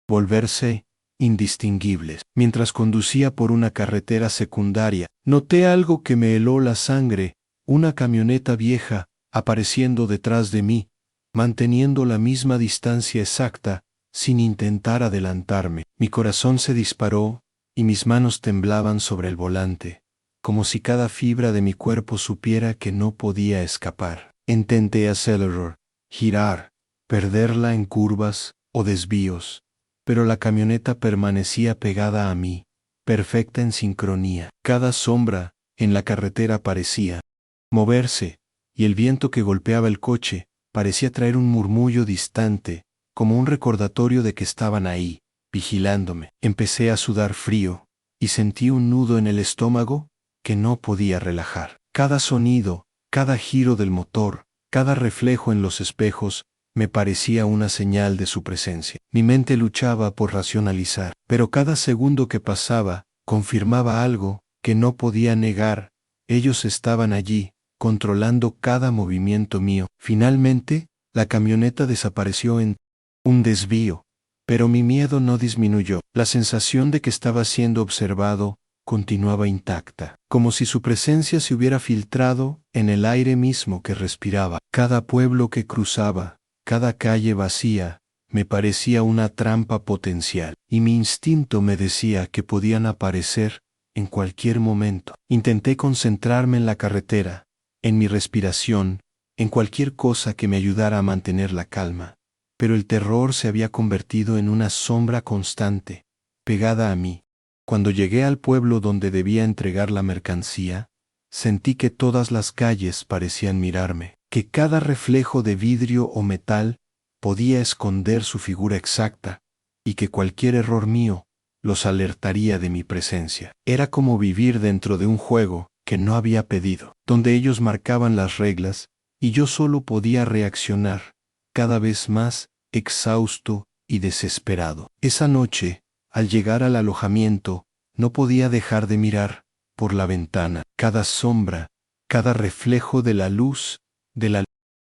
volverse indistinguibles. Mientras conducía por una carretera secundaria, noté algo que me heló la sangre, una camioneta vieja, apareciendo detrás de mí, manteniendo la misma distancia exacta, sin intentar adelantarme. Mi corazón se disparó, y mis manos temblaban sobre el volante, como si cada fibra de mi cuerpo supiera que no podía escapar. Intenté acelerar, girar, perderla en curvas o desvíos, pero la camioneta permanecía pegada a mí, perfecta en sincronía. Cada sombra en la carretera parecía moverse, y el viento que golpeaba el coche parecía traer un murmullo distante, como un recordatorio de que estaban ahí, vigilándome. Empecé a sudar frío, y sentí un nudo en el estómago que no podía relajar. Cada sonido, cada giro del motor, cada reflejo en los espejos, me parecía una señal de su presencia. Mi mente luchaba por racionalizar, pero cada segundo que pasaba confirmaba algo que no podía negar. Ellos estaban allí, controlando cada movimiento mío. Finalmente, la camioneta desapareció en un desvío, pero mi miedo no disminuyó. La sensación de que estaba siendo observado continuaba intacta, como si su presencia se hubiera filtrado en el aire mismo que respiraba. Cada pueblo que cruzaba, cada calle vacía, me parecía una trampa potencial, y mi instinto me decía que podían aparecer en cualquier momento. Intenté concentrarme en la carretera, en mi respiración, en cualquier cosa que me ayudara a mantener la calma, pero el terror se había convertido en una sombra constante, pegada a mí. Cuando llegué al pueblo donde debía entregar la mercancía, sentí que todas las calles parecían mirarme, que cada reflejo de vidrio o metal podía esconder su figura exacta, y que cualquier error mío los alertaría de mi presencia. Era como vivir dentro de un juego que no había pedido, donde ellos marcaban las reglas, y yo solo podía reaccionar, cada vez más exhausto y desesperado. Esa noche, al llegar al alojamiento, no podía dejar de mirar por la ventana. Cada sombra, cada reflejo de la luz de la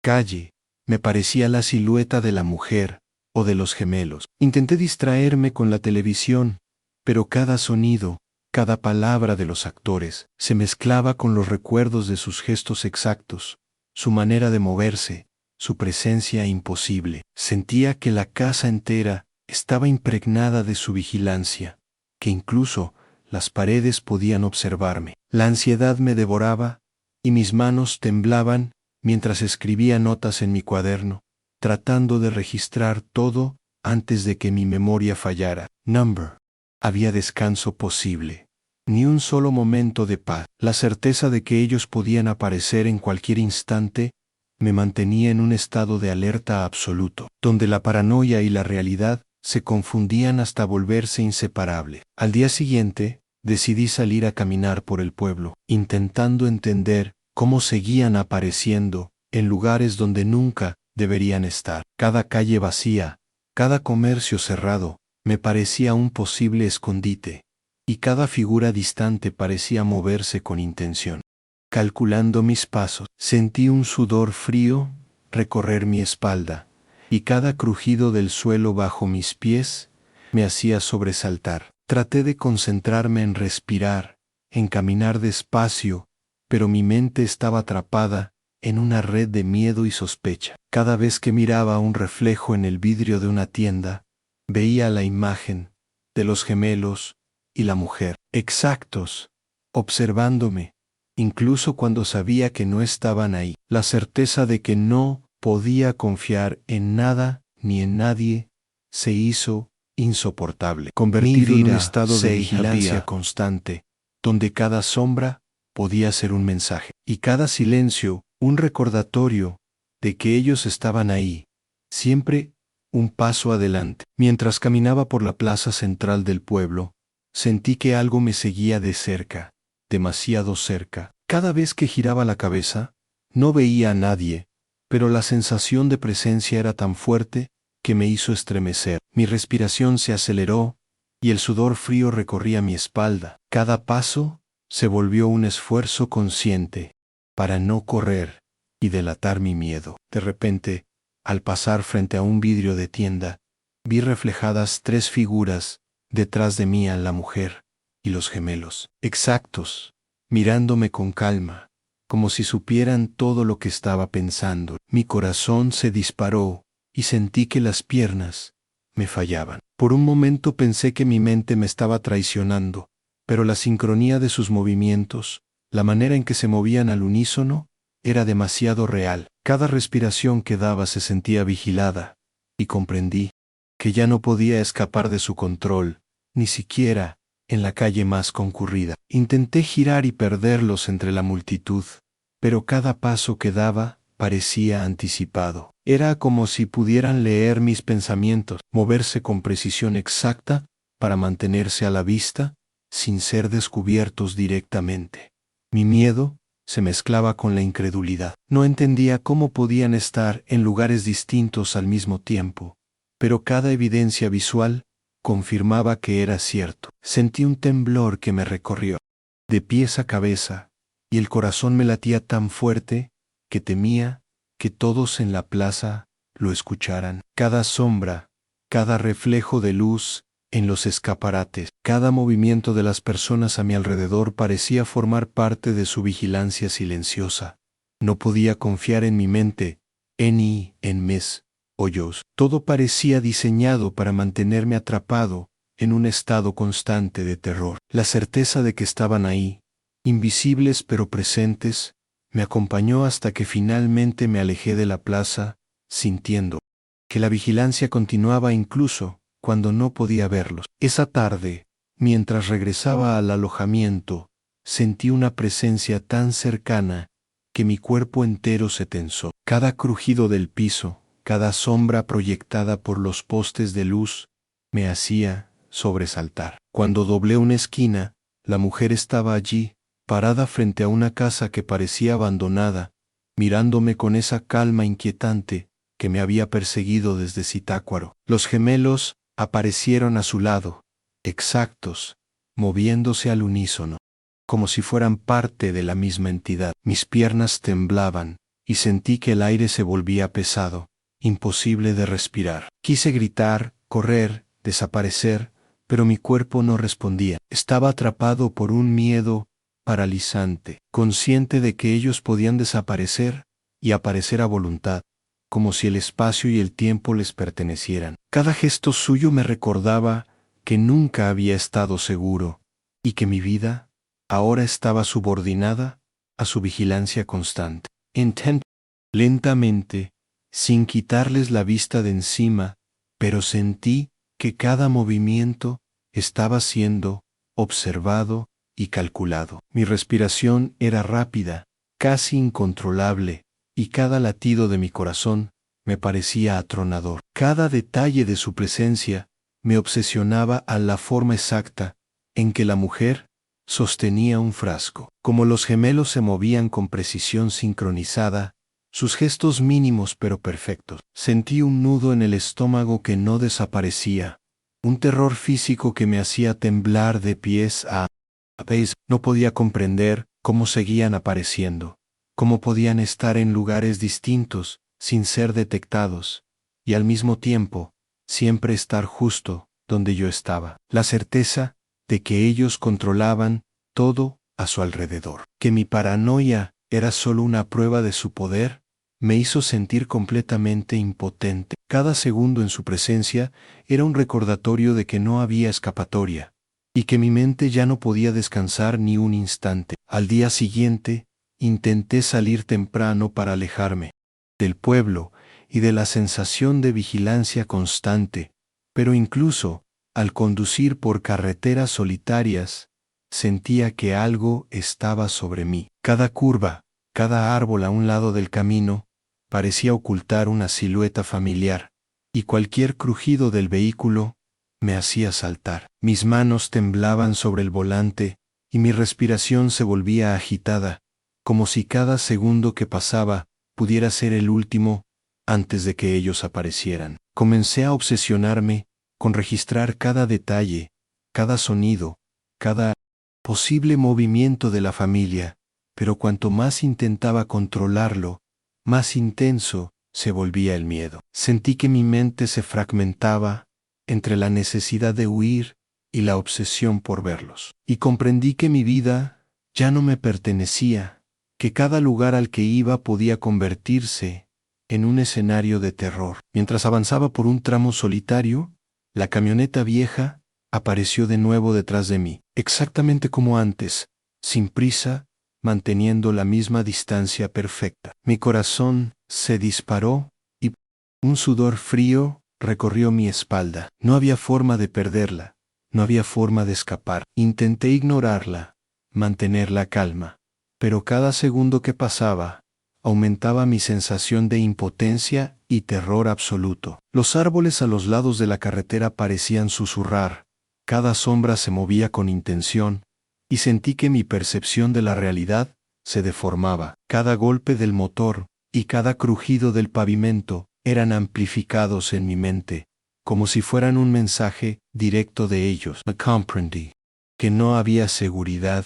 calle, me parecía la silueta de la mujer o de los gemelos. Intenté distraerme con la televisión, pero cada sonido, cada palabra de los actores, se mezclaba con los recuerdos de sus gestos exactos, su manera de moverse, su presencia imposible. Sentía que la casa entera estaba impregnada de su vigilancia, que incluso las paredes podían observarme. La ansiedad me devoraba, y mis manos temblaban mientras escribía notas en mi cuaderno, tratando de registrar todo antes de que mi memoria fallara. Number. Había descanso posible. Ni un solo momento de paz. La certeza de que ellos podían aparecer en cualquier instante me mantenía en un estado de alerta absoluto, donde la paranoia y la realidad se confundían hasta volverse inseparables. Al día siguiente, decidí salir a caminar por el pueblo, intentando entender cómo seguían apareciendo en lugares donde nunca deberían estar. Cada calle vacía, cada comercio cerrado, me parecía un posible escondite, y cada figura distante parecía moverse con intención. Calculando mis pasos, sentí un sudor frío recorrer mi espalda, y cada crujido del suelo bajo mis pies me hacía sobresaltar. Traté de concentrarme en respirar, en caminar despacio, pero mi mente estaba atrapada en una red de miedo y sospecha. Cada vez que miraba un reflejo en el vidrio de una tienda, veía la imagen de los gemelos y la mujer, exactos, observándome, incluso cuando sabía que no estaban ahí. La certeza de que no podía confiar en nada ni en nadie se hizo insoportable, convertido en un estado de vigilancia constante, donde cada sombra podía ser un mensaje, y cada silencio un recordatorio de que ellos estaban ahí, siempre un paso adelante. Mientras caminaba por la plaza central del pueblo, sentí que algo me seguía de cerca, demasiado cerca. Cada vez que giraba la cabeza, no veía a nadie, pero la sensación de presencia era tan fuerte que me hizo estremecer. Mi respiración se aceleró y el sudor frío recorría mi espalda. Cada paso se volvió un esfuerzo consciente para no correr y delatar mi miedo. De repente, al pasar frente a un vidrio de tienda, vi reflejadas 3 figuras detrás de mí a la mujer y los gemelos, exactos, mirándome con calma, como si supieran todo lo que estaba pensando. Mi corazón se disparó y sentí que las piernas me fallaban. Por un momento pensé que mi mente me estaba traicionando, pero la sincronía de sus movimientos, la manera en que se movían al unísono, era demasiado real. Cada respiración que daba se sentía vigilada, y comprendí que ya no podía escapar de su control, ni siquiera en la calle más concurrida. Intenté girar y perderlos entre la multitud, pero cada paso que daba parecía anticipado. Era como si pudieran leer mis pensamientos, moverse con precisión exacta para mantenerse a la vista, sin ser descubiertos directamente. Mi miedo se mezclaba con la incredulidad. No entendía cómo podían estar en lugares distintos al mismo tiempo, pero cada evidencia visual confirmaba que era cierto. Sentí un temblor que me recorrió de pies a cabeza, y el corazón me latía tan fuerte que temía que todos en la plaza lo escucharan. Cada sombra, cada reflejo de luz en los escaparates, cada movimiento de las personas a mi alrededor parecía formar parte de su vigilancia silenciosa. No podía confiar en mi mente, en mes o yo. Todo parecía diseñado para mantenerme atrapado en un estado constante de terror. La certeza de que estaban ahí, invisibles pero presentes, me acompañó hasta que finalmente me alejé de la plaza, sintiendo que la vigilancia continuaba incluso cuando no podía verlos. Esa tarde, mientras regresaba al alojamiento, sentí una presencia tan cercana que mi cuerpo entero se tensó. Cada crujido del piso, cada sombra proyectada por los postes de luz, me hacía sobresaltar. Cuando doblé una esquina, la mujer estaba allí, parada frente a una casa que parecía abandonada, mirándome con esa calma inquietante que me había perseguido desde Zitácuaro. Los gemelos aparecieron a su lado, exactos, moviéndose al unísono, como si fueran parte de la misma entidad. Mis piernas temblaban, y sentí que el aire se volvía pesado, imposible de respirar. Quise gritar, correr, desaparecer, pero mi cuerpo no respondía. Estaba atrapado por un miedo paralizante, consciente de que ellos podían desaparecer y aparecer a voluntad, como si el espacio y el tiempo les pertenecieran. Cada gesto suyo me recordaba que nunca había estado seguro y que mi vida ahora estaba subordinada a su vigilancia constante. Lentamente, sin quitarles la vista de encima, pero sentí que cada movimiento estaba siendo observado y calculado. Mi respiración era rápida, casi incontrolable, y cada latido de mi corazón me parecía atronador. Cada detalle de su presencia me obsesionaba a la forma exacta en que la mujer sostenía un frasco. Como los gemelos se movían con precisión sincronizada, sus gestos mínimos pero perfectos, sentí un nudo en el estómago que no desaparecía, un terror físico que me hacía temblar de pies a pies. No podía comprender cómo seguían apareciendo, cómo podían estar en lugares distintos sin ser detectados, y al mismo tiempo, siempre estar justo donde yo estaba. La certeza de que ellos controlaban todo a su alrededor, que mi paranoia era solo una prueba de su poder, me hizo sentir completamente impotente. Cada segundo en su presencia era un recordatorio de que no había escapatoria, y que mi mente ya no podía descansar ni un instante. Al día siguiente, intenté salir temprano para alejarme del pueblo y de la sensación de vigilancia constante, pero incluso al conducir por carreteras solitarias, sentía que algo estaba sobre mí. Cada curva, cada árbol a un lado del camino, parecía ocultar una silueta familiar, y cualquier crujido del vehículo me hacía saltar. Mis manos temblaban sobre el volante, y mi respiración se volvía agitada, como si cada segundo que pasaba pudiera ser el último antes de que ellos aparecieran. Comencé a obsesionarme con registrar cada detalle, cada sonido, cada posible movimiento de la familia, pero cuanto más intentaba controlarlo, más intenso se volvía el miedo. Sentí que mi mente se fragmentaba entre la necesidad de huir y la obsesión por verlos. Y comprendí que mi vida ya no me pertenecía, que cada lugar al que iba podía convertirse en un escenario de terror. Mientras avanzaba por un tramo solitario, la camioneta vieja apareció de nuevo detrás de mí, exactamente como antes, sin prisa, manteniendo la misma distancia perfecta. Mi corazón se disparó y un sudor frío recorrió mi espalda. No había forma de perderla, no había forma de escapar. Intenté ignorarla, mantener la calma, pero cada segundo que pasaba aumentaba mi sensación de impotencia y terror absoluto. Los árboles a los lados de la carretera parecían susurrar, cada sombra se movía con intención, y sentí que mi percepción de la realidad se deformaba. Cada golpe del motor y cada crujido del pavimento eran amplificados en mi mente, como si fueran un mensaje directo de ellos. Me comprendí que no había seguridad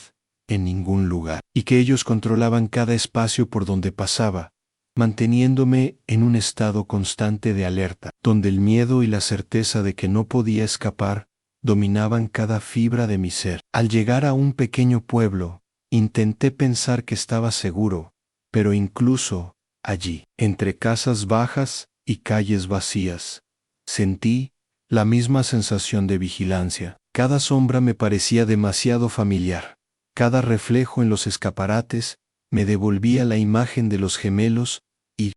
en ningún lugar, y que ellos controlaban cada espacio por donde pasaba, manteniéndome en un estado constante de alerta, donde el miedo y la certeza de que no podía escapar dominaban cada fibra de mi ser. Al llegar a un pequeño pueblo, intenté pensar que estaba seguro, pero incluso allí, entre casas bajas y calles vacías, sentí la misma sensación de vigilancia. Cada sombra me parecía demasiado familiar. Cada reflejo en los escaparates me devolvía la imagen de los gemelos y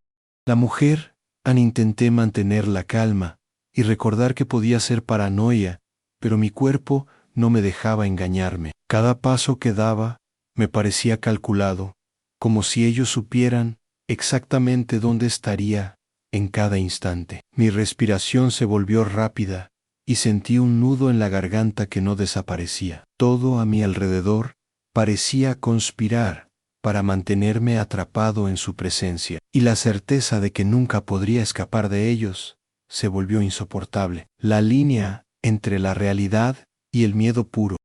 la mujer. Intenté mantener la calma y recordar que podía ser paranoia, pero mi cuerpo no me dejaba engañarme. Cada paso que daba me parecía calculado, como si ellos supieran exactamente dónde estaría en cada instante. Mi respiración se volvió rápida y sentí un nudo en la garganta que no desaparecía. Todo a mi alrededor parecía conspirar para mantenerme atrapado en su presencia, y la certeza de que nunca podría escapar de ellos se volvió insoportable. La línea entre la realidad y el miedo puro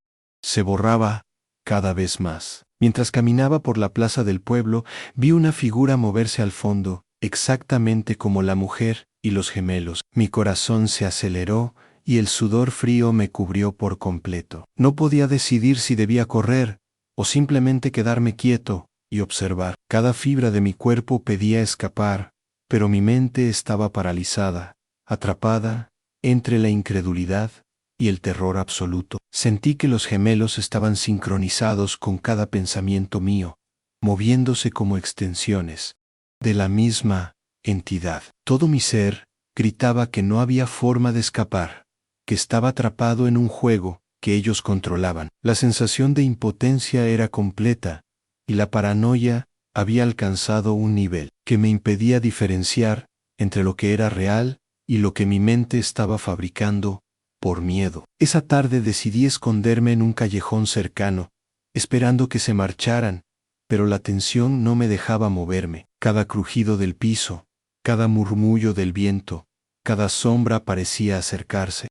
se borraba cada vez más. Mientras caminaba por la plaza del pueblo, vi una figura moverse al fondo, exactamente como la mujer y los gemelos. Mi corazón se aceleró y el sudor frío me cubrió por completo. No podía decidir si debía correr o simplemente quedarme quieto y observar. Cada fibra de mi cuerpo pedía escapar, pero mi mente estaba paralizada, atrapada entre la incredulidad y el terror absoluto. Sentí que los gemelos estaban sincronizados con cada pensamiento mío, moviéndose como extensiones de la misma entidad. Todo mi ser gritaba que no había forma de escapar, que estaba atrapado en un juego que ellos controlaban. La sensación de impotencia era completa, y la paranoia había alcanzado un nivel que me impedía diferenciar entre lo que era real y lo que mi mente estaba fabricando por miedo. Esa tarde decidí esconderme en un callejón cercano, esperando que se marcharan, pero la tensión no me dejaba moverme. Cada crujido del piso, cada murmullo del viento, cada sombra parecía acercarse.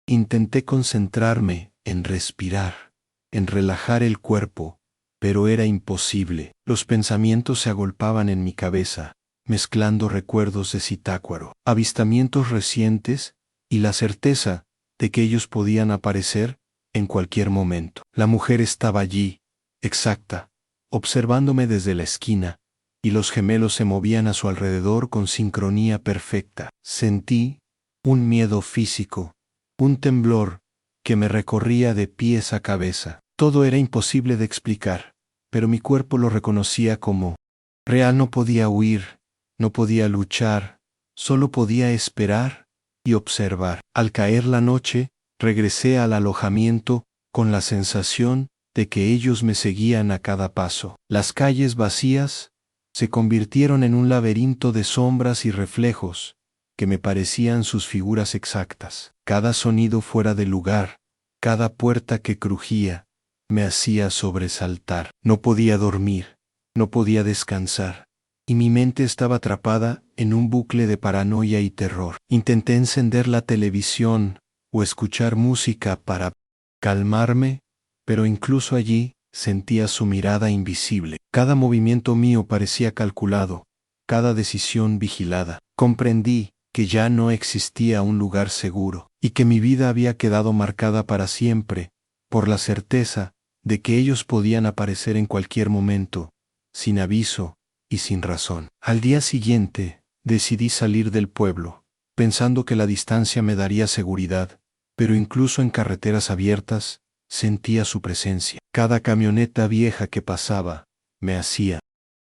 Intenté concentrarme en respirar, en relajar el cuerpo, pero era imposible. Los pensamientos se agolpaban en mi cabeza, mezclando recuerdos de Zitácuaro, avistamientos recientes y la certeza de que ellos podían aparecer en cualquier momento. La mujer estaba allí, exacta, observándome desde la esquina, y los gemelos se movían a su alrededor con sincronía perfecta. Sentí un miedo físico, un temblor que me recorría de pies a cabeza. Todo era imposible de explicar, pero mi cuerpo lo reconocía como real. No podía huir, no podía luchar, solo podía esperar y observar. Al caer la noche, regresé al alojamiento con la sensación de que ellos me seguían a cada paso. Las calles vacías se convirtieron en un laberinto de sombras y reflejos que me parecían sus figuras exactas. Cada sonido fuera de lugar, cada puerta que crujía, me hacía sobresaltar. No podía dormir, no podía descansar, y mi mente estaba atrapada en un bucle de paranoia y terror. Intenté encender la televisión o escuchar música para calmarme, pero incluso allí sentía su mirada invisible. Cada movimiento mío parecía calculado, cada decisión vigilada. Comprendí que ya no existía un lugar seguro, y que mi vida había quedado marcada para siempre, por la certeza de que ellos podían aparecer en cualquier momento, sin aviso y sin razón. Al día siguiente, decidí salir del pueblo, pensando que la distancia me daría seguridad, pero incluso en carreteras abiertas, sentía su presencia. Cada camioneta vieja que pasaba me hacía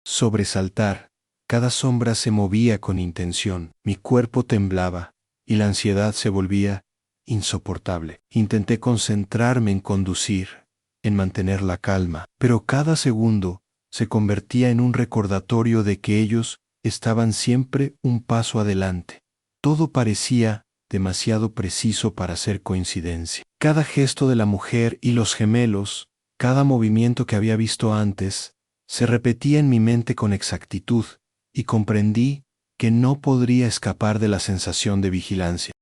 sobresaltar. Cada sombra se movía con intención. Mi cuerpo temblaba y la ansiedad se volvía insoportable. Intenté concentrarme en conducir, en mantener la calma, pero cada segundo se convertía en un recordatorio de que ellos estaban siempre un paso adelante. Todo parecía demasiado preciso para ser coincidencia. Cada gesto de la mujer y los gemelos, cada movimiento que había visto antes, se repetía en mi mente con exactitud, y comprendí que no podría escapar de la sensación de vigilancia.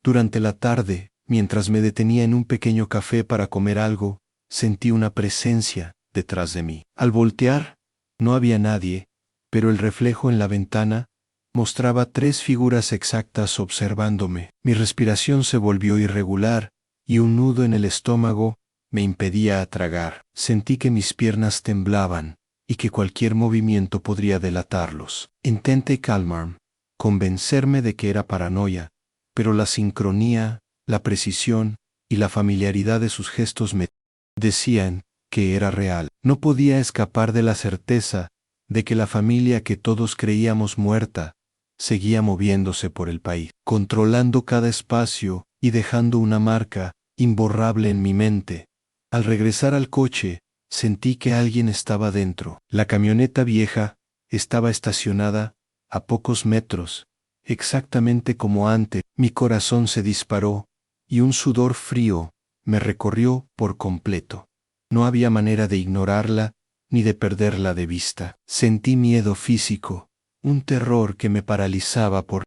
Durante la tarde, mientras me detenía en un pequeño café para comer algo, sentí una presencia detrás de mí. Al voltear, no había nadie, pero el reflejo en la ventana mostraba 3 figuras exactas observándome. Mi respiración se volvió irregular y un nudo en el estómago me impedía tragar. Sentí que mis piernas temblaban y que cualquier movimiento podría delatarlos. Intenté calmarme, convencerme de que era paranoia, pero la sincronía, la precisión y la familiaridad de sus gestos me decían que era real. No podía escapar de la certeza de que la familia que todos creíamos muerta seguía moviéndose por el país, controlando cada espacio y dejando una marca imborrable en mi mente. Al regresar al coche, sentí que alguien estaba dentro. La camioneta vieja estaba estacionada a pocos metros, exactamente como antes. Mi corazón se disparó y un sudor frío me recorrió por completo. No había manera de ignorarla ni de perderla de vista. Sentí miedo físico, un terror que me paralizaba por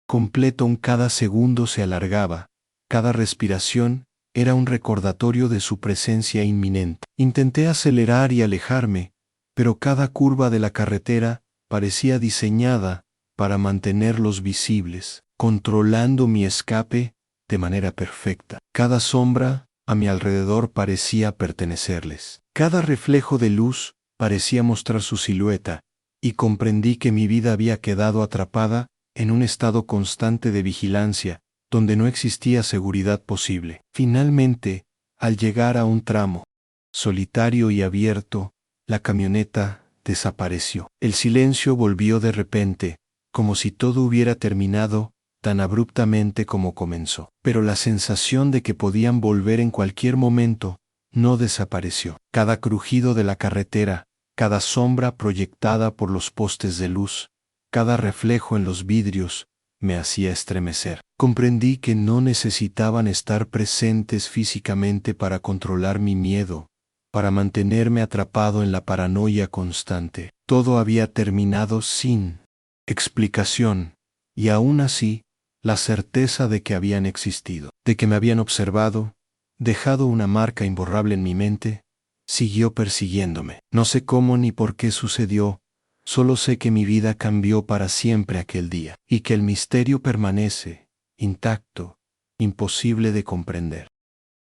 completo. Cada segundo se alargaba, cada respiración era un recordatorio de su presencia inminente. Intenté acelerar y alejarme, pero cada curva de la carretera parecía diseñada para mantenerlos visibles, controlando mi escape de manera perfecta. Cada sombra a mi alrededor parecía pertenecerles. Cada reflejo de luz parecía mostrar su silueta, y comprendí que mi vida había quedado atrapada en un estado constante de vigilancia, donde no existía seguridad posible. Finalmente, al llegar a un tramo solitario y abierto, la camioneta desapareció. El silencio volvió de repente, como si todo hubiera terminado tan abruptamente como comenzó. Pero la sensación de que podían volver en cualquier momento no desapareció. Cada crujido de la carretera, cada sombra proyectada por los postes de luz, cada reflejo en los vidrios, me hacía estremecer. Comprendí que no necesitaban estar presentes físicamente para controlar mi miedo, para mantenerme atrapado en la paranoia constante. Todo había terminado sin explicación, y aún así, la certeza de que habían existido, de que me habían observado, dejado una marca imborrable en mi mente, siguió persiguiéndome. No sé cómo ni por qué sucedió, solo sé que mi vida cambió para siempre aquel día, y que el misterio permanece intacto, imposible de comprender.